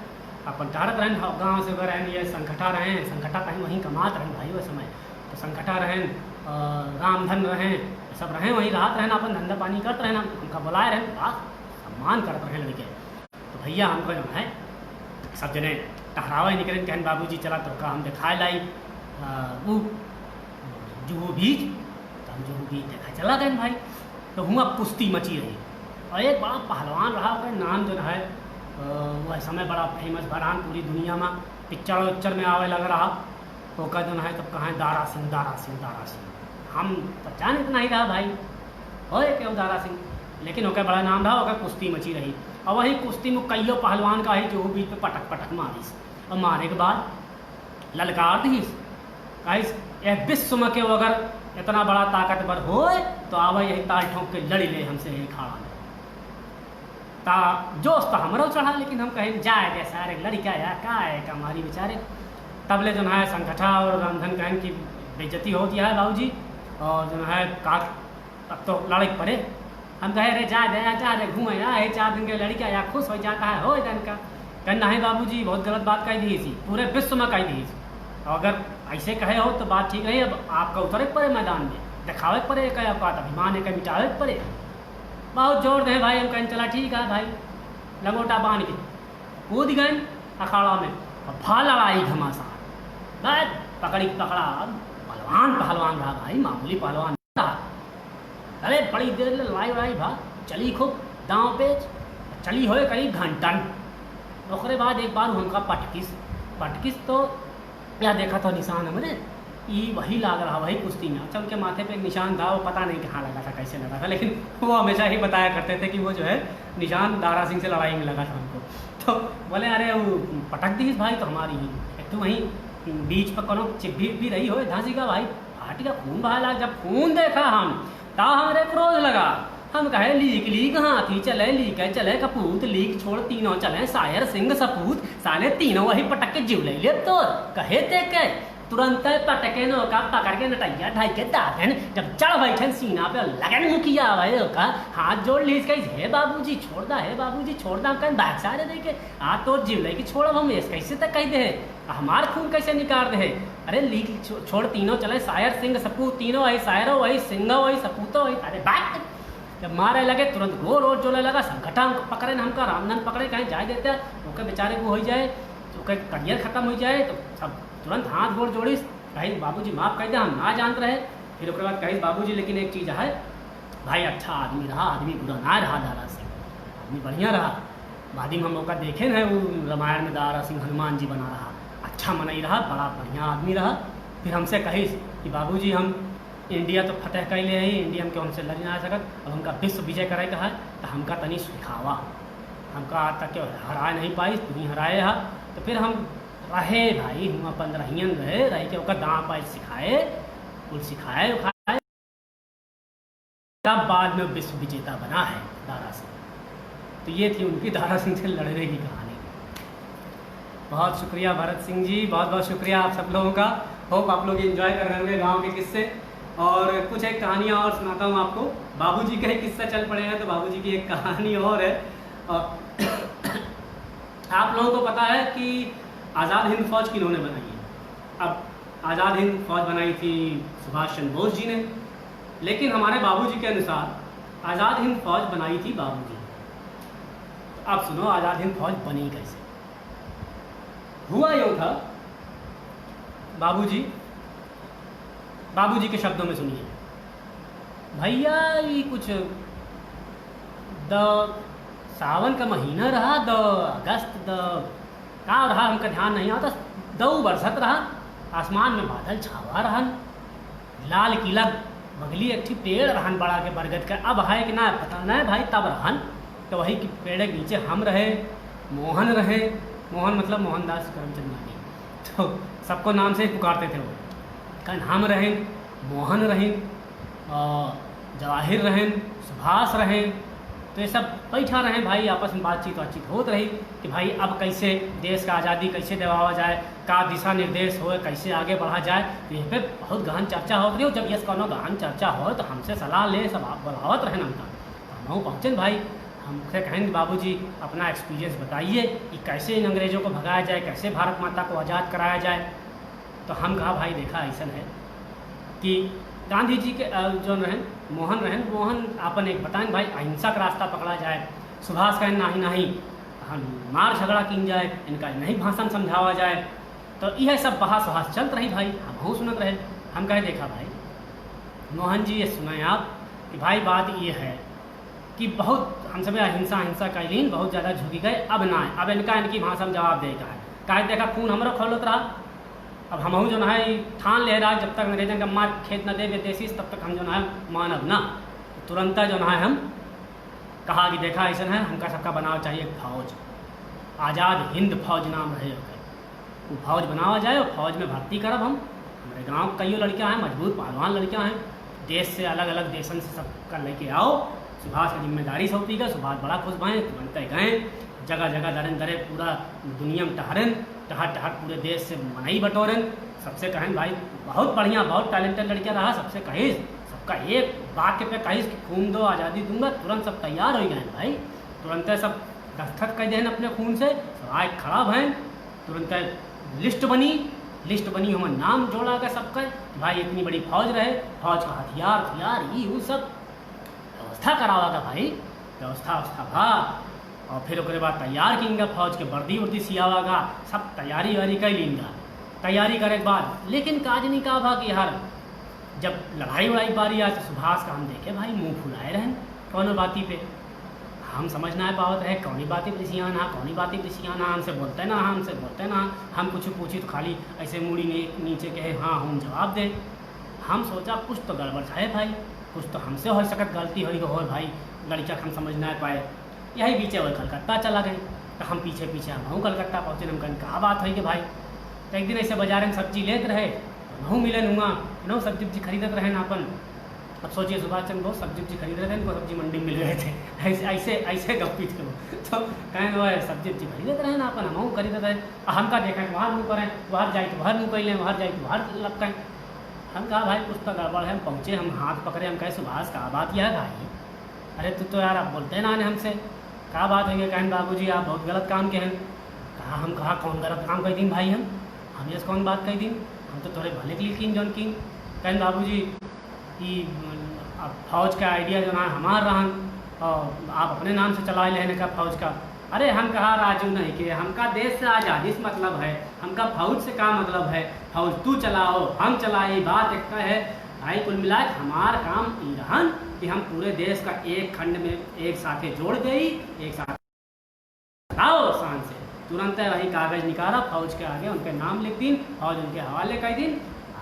अपन टारत रहें, गाँव से रहें, ये संकटा रहें, संकटा कहीं वहीं कमात रहें भाई वो समय, तो संकटा रहें, रामधन रहें, सब रहें वहीं राहत रहें, अपन धंधा पानी करते रहें, हमका बुलाए रहें, बात सम्मान करते रहें लड़के। तो भैया हमको जो है सब जने टहरावा निकले, कहन बाबूजी चला तो का हम दिखाए लाई वो जूहू बीच, तो हम जूहू बीच देखा चला गए भाई। तो हुआ कुश्ती मची रही, और एक बड़ा पहलवान रहा, उसका नाम जो है वह समय बड़ा फेमस बरान पूरी दुनिया में, पिक्चर उच्चर में आवे लग रहा, तो का जो है तब कहाँ दारा सिंह, दारा सिंह, दारा सिंह, हम तब जान इतना ही रहा भाई हो क्यों दारा सिंह, लेकिन ओका बड़ा नाम रहा, ओका कुश्ती मची रही, और वही कुश्ती में कईयों पहलवान का ही जो बीच पे पटक पटक मारिस, और मारे के बाद ललकार दीस गाइस, यह विश्व में के अगर इतना बड़ा ताकतवर हो तो आवा यही ताल ठोंक के लड़ी ले हमसे यही खाड़ा में, ता जोश तो हमरो चढ़ा, लेकिन हम कहें जाए दे सारे लड़का या का है का हमारी बेचारे, तबले जो है संकटा और रामधन कहन की बेइज्जती हो दिया है बाबूजी, और जो है काट अब तो लड़ाई पड़े, हम कहे अरे जा दे घूमे या 4 दिन के लड़का या खुश हो जाता है हो दिन का, कहना है बाबूजी बहुत गलत बात कही दी थी, पूरे विश्व में कही दी थी, अगर ऐसे कहे हो तो बात ठीक रही, अब आपका उतरे पड़े मैदान में, दिखावे पड़े क्या आपका अभिमान है, क्या मिटावे पड़े, बहुत जोर दे भाई, हम कहें चला ठीक है भाई, लंगोटा बांध के कूद गए अखाड़ा में, और भा लड़ाई घमासान, बस पकड़ी पकड़ा, पहलवान रहा भाई, मामूली पहलवान रहा, अरे बड़ी देर लड़ाई वड़ाई भा चली, खूब दांव पेच चली हो करीब घंटन, उसके बाद एक बार उनका पटकिस तो या देखा तो निशान हमने ये वही लाग रहा वही कुश्ती में, अच्छा उनके माथे पे एक निशान था, वो पता नहीं कहाँ लगा था कैसे लगा था, लेकिन वो हमेशा ही बताया करते थे कि वो जो है निशान दारा सिंह से लड़ाई में लगा था उनको, तो बोले अरे वो पटक दी भाई, तो हमारी ही एक तो वहीं बीच पर कोनो चिप्पी भी रही हो धांसी का भाई, फाटी का खून बहा लगा, जब खून देखा हम ता हमारे क्रोध लगा, हम कहे लीक हाथी चले, लीक चले कपूत, लीक छोड़ तीनों चले, शायर सिंह सपूत, साले तीनों वही पटक के जीव ले तो कहे थे के तुरंत पटके नो का पकड़ के नटैया ढाई के दादन, जब चढ़ बैठन सीना पे लगन मुखिया भाई का हाथ जोड़ लीज कही, हे बाबूजी छोड़ दा, हे बाबूजी छोड़ दा, कहीं बैग सारे दे के आ तो जीव ले के छोड़ब हम कैसे तक कही दे, हमार खून कैसे निकाल दे, अरे लीक छोड़ तीनों चले, शायर सिंह सपूत तीनों वही, शायरो वही, सिंह वही, सपूतो वही, अरे बैठ जब मारे लगे तुरंत गोर और जोले लगा, संकटा पकड़े न हमका, रामधन पकड़े कहीं जाए देते ओके बेचारे को हो जाए, तो करियर खत्म हो जाए, तो सब तुरंत हाथ गोड़ जोड़िस, कहीं बाबूजी माफ़ कर दे, हम ना जानते रहे, फिर उसके बाद कहीं बाबूजी लेकिन एक चीज़ है भाई, अच्छा आदमी रहा, आदमी बुरा ना रहा, दारा सिंह आदमी बढ़िया रहा, बाद में हम लोग का देखे ना वो रामायण में दारा सिंह हनुमान जी बना रहा, अच्छा मनाई रहा, बड़ा बढ़िया आदमी रहा, फिर हमसे कही कि बाबूजी हम इंडिया तो फतेह कर ले रही, इंडिया हम क्यों हमसे लड़ ना सकत, अब हमका विश्व विजय करे का है, तो हमका तनी सिखावा, हमका आज तक क्यों हरा नहीं पाई, तुम ही हराए हा, तो फिर हम रहे भाई, हम अपन रहियन रहे के ओका दाँव पाई सिखाए, कुल सिखाए उखाए, तब बाद में विश्व विजेता बना है दारा सिंह। तो ये थी उनकी दारा सिंह से लड़ने की कहानी। बहुत शुक्रिया भरत सिंह जी, बहुत बहुत शुक्रिया आप सब लोगों का, होप आप लोग एंजॉय कर रहे होंगे गाँव के किस्से, और कुछ एक कहानियाँ और सुनाता हूँ आपको, बाबूजी का ही किस्सा चल पड़े हैं, तो बाबूजी की एक कहानी और है, और आप लोगों को पता है कि आज़ाद हिंद फौज किन्होंने बनाई है, अब आज़ाद हिंद फौज बनाई थी सुभाष चंद्र बोस जी ने, लेकिन हमारे बाबूजी के अनुसार आज़ाद हिंद फौज बनाई थी बाबूजी। तो आप सुनो आज़ाद हिंद फौज बनी कैसे, हुआ यूँ था, बाबूजी के शब्दों में सुनिए, भैया ये कुछ सावन का महीना रहा, अगस्त का रहा, हमका ध्यान नहीं आता, 2 बरसत रहा, आसमान में बादल छावा रहन, लाल किला बगली एक पेड़ रहन बड़ा के बरगद का, अब है कि ना पता नहीं भाई, तब रहन, तो वही पेड़ के नीचे हम रहे, मोहन रहे, मोहन मतलब मोहनदास करमचंद गांधी, तो सबको नाम से पुकारते थे वो, कहीं हम रहें, मोहन रहें, जवाहिर रहें, सुभाष रहें, तो ये सब बैठा रहे भाई, आपस में बातचीत होत रही कि भाई अब कैसे देश का आज़ादी कैसे दिलावा जाए, का दिशा निर्देश हो, कैसे आगे बढ़ा जाए। तो ये पे बहुत गहन चर्चा होत रही। जब ये कोनो गहन चर्चा हो तो हमसे सलाह ले सब आप बुलावत रहे हमका। हम पहुँचन भाई, हमसे कहेंगे बाबूजी अपना एक्सपीरियंस बताइए कि कैसे इन अंग्रेज़ों को भगाया जाए, कैसे भारत माता को आज़ाद कराया जाए। तो हम कहा भाई देखा ऐसा है कि गांधी जी के जो रहें मोहन अपन एक बताएं भाई अहिंसा का रास्ता पकड़ा जाए, सुभाष कहें नहीं नहीं हम मार झगड़ा की जाए, इनका नहीं भाषण समझावा जाए। तो यह सब बहस चलत रही भाई, हम सुनत रहे। हम कहे देखा भाई मोहन जी ये सुनाएं आप कि भाई बात ये है कि बहुत हम सब अहिंसा कैलीन बहुत ज़्यादा झुकी गए, अब ना है, अब इनकी भाषा में जवाब देगा है। कहे देखा खून हमरो खोलत रहा, अब हम जो है ठान ले रहा जब तक अंग्रेजन का मार खेत न दे विदेशी तब तक हम जो है मानब ना। तुरंत जो है हम कहा कि देखा ऐसा है हमका सबका बनावा चाहिए फौज, आज़ाद हिंद फौज नाम रहे वो फौज बनावा जाए और फौज में भर्ती करब हम। हमारे गांव कई लड़कियां हैं, मजबूत पहलवान लड़कियां हैं, देश से अलग अलग देशन से सब कर लेके आओ। सुभाष की जिम्मेदारी सौंपी गई, सुभाष बड़ा खुश भएँ, तुरंत गए जगह जगह दरन दरे पूरा दुनिया में टहरन टहर पूरे देश से मनाई बटोरन। सबसे कहें भाई बहुत बढ़िया बहुत टैलेंटेड लड़कियाँ रहा, सबसे कहीं सबका एक वाक्य पे कहीं कि खून दो आज़ादी दूंगा, तुरंत सब तैयार हो गए भाई। तुरंत सब दस्तखत कर दें अपने खून से, सब आए खड़ा भैं, तुरंत लिस्ट बनी हमारा नाम जोड़ा गया सबका भाई इतनी बड़ी फौज रहे, फौज का हथियार ये वो सब व्यवस्था करावा का भाई, व्यवस्था भा और फिर उसके बाद तैयार किंगा फौज के वर्दी सियावागा, सब तैयारी वारी कर लेंगा। तैयारी करे के बाद लेकिन काज नहीं कहा भा कि यार जब लड़ाई वड़ाई बारी आए तो सुभाष का हम देखे भाई मुंह फुलाए रहें कौन बाती पे, हम समझ ना पावत है कौनी बातें सियाना कौनी बातें सियाना, हमसे बोलते ना हम कुछ पूछी तो खाली ऐसे मुड़ी नीचे कहे हाँ हम जवाब दे। हम सोचा कुछ तो गड़बड़ है भाई, कुछ तो हमसे हो सकत गलती हो भाई, लड़का हम समझ ना पाए। यही बीचे वो कलकत्ता चला गए, तो हम पीछे हम कलकत्ता पहुँचे। हम कहीं कहा बात है कि भाई तो एक दिन ऐसे बाजार में सब्जी लेते रहे, नहूँ मिले नहुआ सब्जी खरीदत रहे ना अपन। अब सोचिए सुभाष चंद्र बोस सब्जी खरीद रहे थे, इनको सब्जी मंडी में मिल रहे थे, ऐसे गप्पी थे तो कहें वो सब्जी खरीदत रहे ना अपन, हम खरीदत रहे। हम का देखें बाहर मुँह करें, बाहर जाए तो बाहर मुँह कर लें, बाहर जाए तो बाहर लपकें। हम कहा भाई कुछ तो गड़बड़ है। हम पहुँचे, हम हाथ पकड़े, हम कहे सुभाष कहा बात यह है भाई, अरे तू तो यार आप बोलते ना हमसे क्या बात है। कहें बाबूजी आप बहुत गलत काम के हैं। हम कहा कौन गलत काम कर दिन भाई, हम ये कौन बात कर दिन, हम तो थोड़े भले के लिए किन जौन किन। कहें बाबूजी कि अब फौज का आइडिया जो है हमार रहन और आप अपने नाम से चला लेने का फौज का। अरे हम कहा राजू नहीं कि हमका देश से आज़ादी से मतलब है, हमका फौज से क्या मतलब है, फौज तू चलाओ हम चलाए, बात एक है भाई। कुल मिला हमार काम ई रहन कि हम पूरे देश का एक खंड में एक साथे जोड़ गई, एक साथ आओ शान से तुरंत वही कागज़ निकाला, फौज के आगे उनके नाम लिख दिन, फौज उनके हवाले कर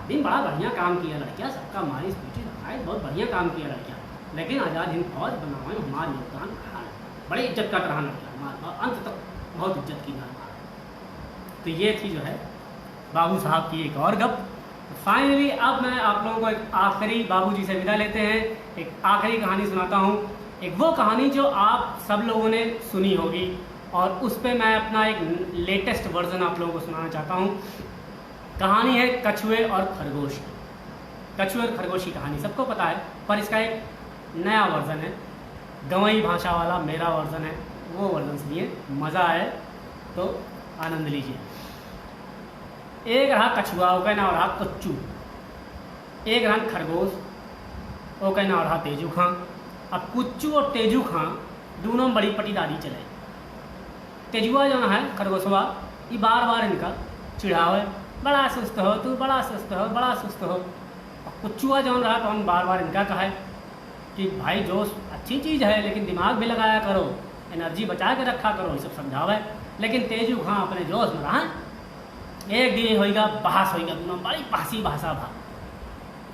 दिन बड़ा बढ़िया काम किया लड़कियाँ, सबका मारी स्पीची लगाए, बहुत बढ़िया काम किया लड़कियाँ। लेकिन आज़ाद हिंद फौज बनावे हमारा योगदान रहा, बड़ी इज्जत का रहा लड़कियाँ हमारा, अंत तक बहुत इज्जत की हमारा। तो ये थी जो है बाबू साहब की एक और गप। फाइनली अब मैं आप लोगों को एक आखिरी बाबूजी से विदा लेते हैं, एक आखिरी कहानी सुनाता हूँ। एक वो कहानी जो आप सब लोगों ने सुनी होगी और उस पर मैं अपना एक लेटेस्ट वर्जन आप लोगों को सुनाना चाहता हूँ। कहानी है कछुए और खरगोश। कछुए और खरगोश की कहानी सबको पता है, पर इसका एक नया वर्जन है, गंवई भाषा वाला मेरा वर्जन है, वो वर्जन सुनिए, मज़ा आए तो आनंद लीजिए। एक रहा कछुआ, वो कहना रहा कच्चू। एक रहा खरगोश, वो कहना रहा तेजू खां। अब कुच्चू और तेजू खां दोनों बड़ी पटीदारी चले। तेजुआ जो है खरगोशवा, ये बार बार इनका चिढ़ावे, बड़ा सुस्त हो तू, बड़ा सुस्त हो, बड़ा सुस्त हो। और कुच्चुआ जो रहा तो हम बार बार इनका कहा कि भाई जोश अच्छी चीज़ है लेकिन दिमाग भी लगाया करो, एनर्जी बचा के रखा करो, ये सब समझावे। लेकिन तेजू खां अपने जोश में रहा। एक दिन होगा बहस होगा, दोनों बड़ी बहसी भाषा भा।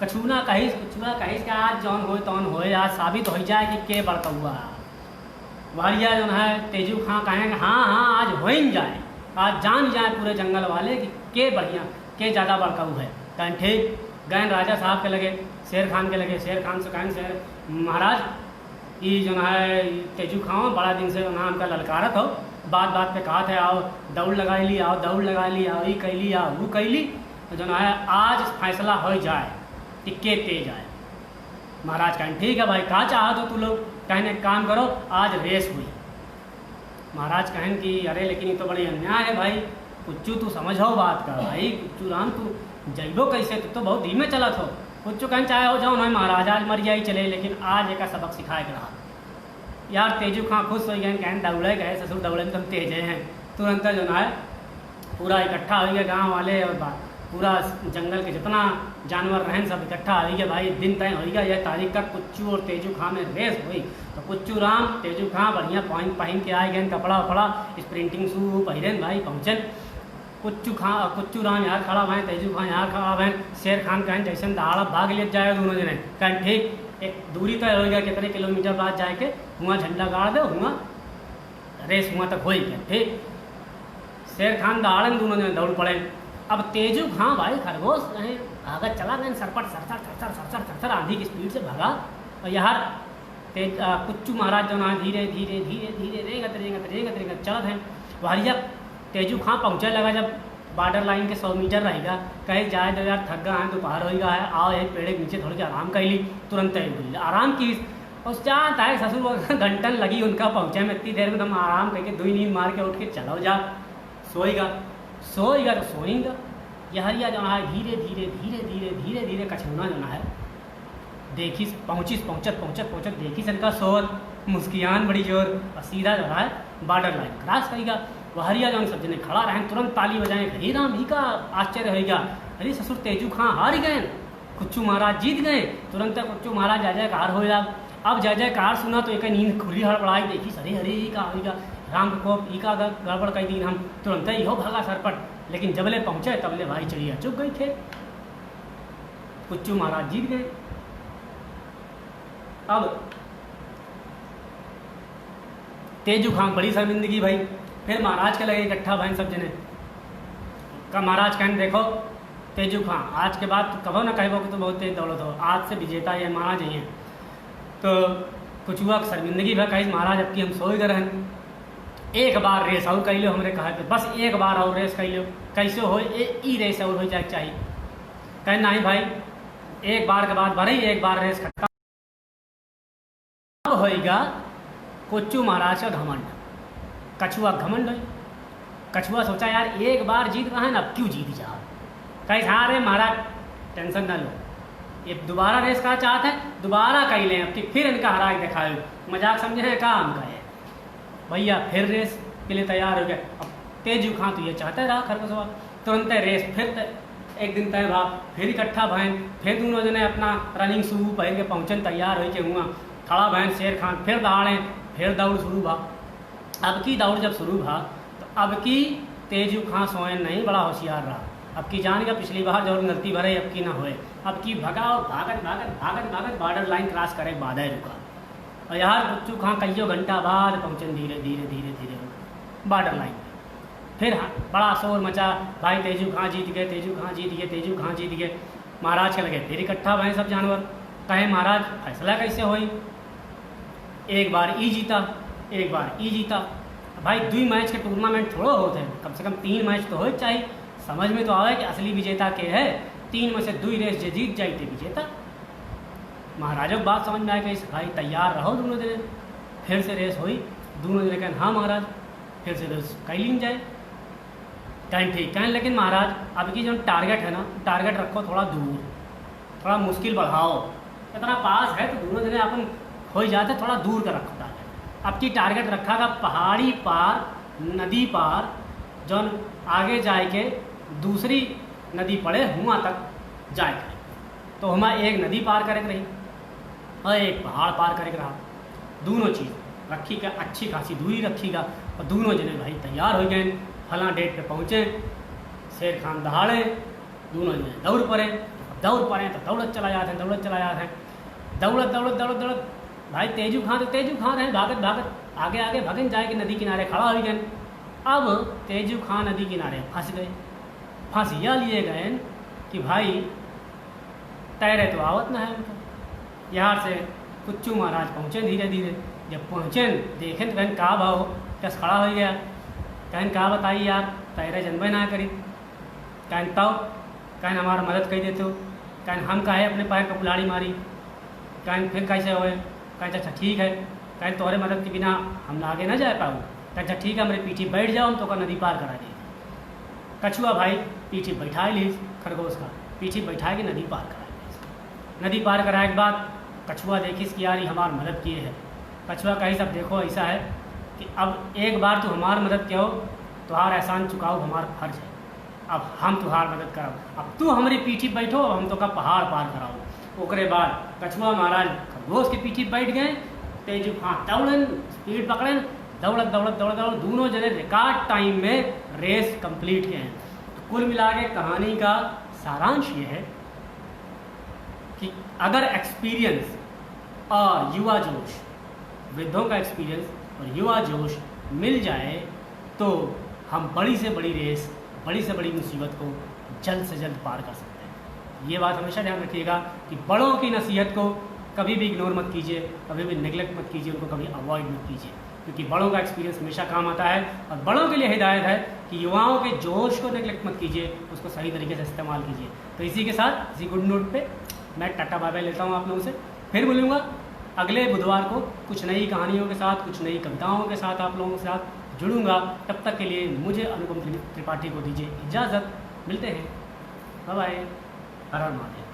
कछुआ कहीस का आज जौन हो तौन हो, आज साबित हो जाए कि के बड़का हुआ। वारिया जो है तेजू खां कहेंगे हाँ आज हो ही जाए, आज जान जाए पूरे जंगल वाले कि के बढ़िया के ज़्यादा बड़का है। कहें ठीक, गए राजा साहब के लगे, शेर खान के लगे। शेर खान से कहें शेर महाराज ये जो है तेजू खाओ बड़ा दिन से नाम का ललकारत हो, बात बात पे कहा थे आओ दौड़ लगाई ली, आओ दौड़ लगा ली, आओ ये कैली आओ वो कैली, तो जो है आज फैसला हो जाए टिक्के तेज आए। महाराज कहें ठीक है भाई कहा चाह दो तू लोग, कहने एक काम करो आज रेस हुई। महाराज कहें कि अरे लेकिन ये तो बड़ी अन्याय है भाई, कुच्चू तू समझो बात का भाई, कुच्चू राम तू जइबो कैसे, तू तो बहुत धीमे चलत हो। कुच्चू कहें चाहे हो जाओ ना महाराज आज मर जाई चले, लेकिन आज एक सबक सिखाए रहा। यार तेजू खां खुश हो गए, कहें दौड़े गए ससुर दौड़े में तुम तेज हैं। तुरंत जो है पूरा इकट्ठा हो गया गाँव वाले और पूरा जंगल के जितना जानवर रहें सब इकट्ठा हो गया। भाई दिन तय हो गया यह तारीख का कुच्चू और तेजू खां में रेस हुई। तो कुच्चू राम तेजू खां बढ़िया पहन के आए गए, कपड़ा वपड़ा स्प्रिंटिंग शू पहिरन भाई पहुँचन। कुच्चू राम यहाँ खड़ा भैं, तेजू खां यहाँ खड़ा भैं। शेर खान कहें जैसे दहाड़ा भाग ले जाए दोनों जने, कहें ठीक एक दूरी तय हो गया कितने किलोमीटर बाद जाके हुआ झंडा गाड़ दो हुआ रेस हुआ तक हो गया ठीक। शेर खान दहाड़न दोनों जने दौड़ पड़े। अब तेजू खां भाई खरगोश रहे भागत चला गए सरपट सरसर सरसर सरसर सरसर आंधी की स्पीड से भागा। और यार कुच्चू महाराज जो ना धीरे धीरे धीरे धीरे रेंगत रेंगत रेंगत रेंगत चलत हैं। वहरिया तेजू खां पहुँचे लगा जब बॉर्डर लाइन के 100 मीटर रहेगा, कहीं जाए तो यार थक गया है दोपहर होगा है, आओ एक पेड़ के नीचे थोड़ी सी आराम कर ली। तुरंत आराम की उस चाहता है ससुर घंटन लगी उनका पहुँचे में, इतनी देर में तुम आराम करके दुई नींद मार के उठ के चलो जा सोएगा सोएगा तो सोएगा। यहरिया जो है धीरे धीरे धीरे धीरे धीरे धीरे कछुना जो है देखी पहुँचत देखी सनका सोत मुस्कियान बड़ी जोर और सीधा जो है बॉर्डर लाइन क्रॉस करेगा। वहरिया जो सब जने खड़ा रहे तुरंत ताली बजाएं, हे राम ही का आश्चर्य होगा, अरे ससुर तेजू खां हार गए, कुच्चू महाराज जीत गए। तुरंत कुच्चू महाराज जय जयकार हो जा। अब जय जयकार सुना तो एक नींद खुली हड़बड़ाई देखी सरे हरे ही का होगा राम को ई का गड़बड़ कर दी हम, तुरंत ही हो भागा सरपट। लेकिन जबले पहुँचे तबले भाई चिड़िया चुप गई थे, कुच्चू महाराज जीत गए। अब तेजू खां बड़ी शर्मिंदगी भाई, फिर महाराज के लगे इकट्ठा भाई सब जने का महाराज कहने देखो तेजू खां आज के बाद कहो ना कहो कि तो बहुत तेज दौलत हो, आज से विजेता ये महाराज ही हैं। तो कुछ हुआ शर्मिंदगी भा कही महाराज अब की हम सोए गए हैं, एक बार रेस और कह लो हमरे कहा कि बस एक बार और रेस कह लो, कैसे हो ई रेस और हो जाए चाहिए। कह नहीं भाई एक बार के बाद भरे एक बार रेस खत्म। अब होएगा कुच्चू महाराज का घमंड, कछुआ घमंड है। कछुआ सोचा यार एक बार जीत रहा है ना अब क्यों जीत जा, कहीं हाँ रे महाराज टेंशन ना लो, ये दोबारा रेस का चाहते हैं दोबारा कह लें अब कि फिर इनका हरा के दिखाए, मजाक समझे हैं काम का है भैया। फिर रेस के लिए तैयार हो गए। अब तेजू खां तो ये चाहता रहा खरगोशवा, तुरंत रेस फिर एक दिन तय भा, फिर इकट्ठा भैन, फिर दोनों जने अपना रनिंग शू पहन के पहुँचन तैयार हो के हुआ खड़ा भैन। शेर खान फिर दहाड़े, फिर दौड़ शुरू भा। अब की दौड़ जब शुरू भा तो अब की तेजू खां सोए नहीं बड़ा होशियार रहा। अब की जान का पिछली बार जो गलती भरे अब की ना होए, अब की भगा और भागत भागत भागत भागत बॉर्डर लाइन क्रॉस करे बाधा रुका। और यार कुच्चू खां कईयों घंटा बाद पहुँचन धीरे धीरे धीरे धीरे बॉर्डर लाइन। फिर बड़ा शोर मचा, भाई तेजू खां जीत गए, तेजू खां जीत गए, तेजू खां जीत गए। महाराज के लगे फिर इकट्ठा भए सब जानवर, कहे महाराज फैसला कैसे होई, एक बार ई जीता एक बार ई जीता। भाई 2 मैच के टूर्नामेंट थोड़ा होते हैं, कम से कम 3 मैच तो हो चाहिए, समझ में तो आवे कि असली विजेता के है। 3 में से 2 रेस जो जीत जाए थे विजेता। महाराजों की बात समझ में आए कि भाई तैयार रहो दोनों जने। फिर से रेस हुई, दोनों जने कहें हाँ महाराज फिर से रेस कर ली जाए। कहें ठीक कहें, लेकिन महाराज अब की जो टारगेट है ना टारगेट रखो थोड़ा दूर, थोड़ा मुश्किल बढ़ाओ, इतना पास है तो दोनों जने अपन हो जाते, थोड़ा दूर का रखो टारगेट। अब की टारगेट रखा था पहाड़ी पार नदी पार, जो आगे जाए के दूसरी नदी पड़े हुआ तक जाए। तो हमा एक नदी पार करे रही और एक पहाड़ पार करे रहा, दोनों चीज़ रखी का अच्छी खासी दूरी रखी का। और दोनों जने भाई तैयार हो गए, फला डेट पे पहुँचे। शेर खान दहाड़े, दोनों जने दौड़ पड़े। दौड़ पड़े तो दौड़त चला जाते हैं, दौड़त चला जाते हैं, दौड़त दौड़त दौड़त दौड़त भाई तेजू खां रहे भागत भागत आगे आगे भगन जाए कि नदी किनारे खड़ा हो गए। अब तेजू खां नदी किनारे फंस गए। फंसिया लिए गए कि भाई तैरे तो आवत ना है उनको, यहाँ से कुच्चू महाराज पहुँचे धीरे धीरे। जब पहुँचे देखें तो कहन कहा भाव कस खड़ा हो गया। कहन कहा बताइए यार तैरे जनबे ना करी। कहन तब कहन हमारा मदद कर देते हो। कहन हम काहे अपने पैर पर कुल्हाड़ी मारी। कहन फिर कैसे होए। कहन अच्छा ठीक है। कहन तोहरे मदद के बिना हम आगे ना जा पाऊँ। कहन अच्छा ठीक है मेरे पीछे बैठ जाओ हम तो का नदी पार करा देंगे। कछुआ भाई पीछे बैठा ली खरगोश का, पीछे बैठा के नदी पार करा ली। नदी पार कराए के बाद कछुआ देखिस कि यार ये हमारी मदद किए है। कछुआ कही सब देखो ऐसा है कि अब एक बार तू हमार मदद कहो तुहार एहसान चुकाओ हमार फर्ज है। अब हम तुहार मदद कराओ, अब तू हमारी पीछे बैठो हम तो का पहाड़ पार कराओ। ओकरे बाद कछुआ महाराज खरगोश के पीछे बैठ गए। तेज हाँ दौड़न स्पीड पकड़न दौड़त दौड़त दौड़त दौड़ दोनों जने रिकॉर्ड टाइम में रेस कंप्लीट किए हैं। तो कुल मिला के कहानी का सारांश ये है कि अगर एक्सपीरियंस और युवा जोश, वृद्धों का एक्सपीरियंस और युवा जोश मिल जाए तो हम बड़ी से बड़ी रेस, बड़ी से बड़ी मुसीबत को जल्द से जल्द पार कर सकते हैं। ये बात हमेशा ध्यान रखिएगा कि बड़ों की नसीहत को कभी भी इग्नोर मत कीजिए, कभी भी नेगलेक्ट मत कीजिए, उनको कभी अवॉइड मत कीजिए, क्योंकि बड़ों का एक्सपीरियंस हमेशा काम आता है। और बड़ों के लिए हिदायत है कि युवाओं के जोश को नेगलेक्ट मत कीजिए, उसको सही तरीके से इस्तेमाल कीजिए। तो इसी के साथ इसी गुड नोट पे मैं टाटा बाय बाय लेता हूँ आप लोगों से। फिर मिलूँगा अगले बुधवार को कुछ नई कहानियों के साथ, कुछ नई कविताओं के साथ आप लोगों के साथ जुड़ूंगा। तब तक के लिए मुझे अनुपम त्रिपाठी को दीजिए इजाज़त। मिलते हैं, बाय बाय, हर हर महादेव।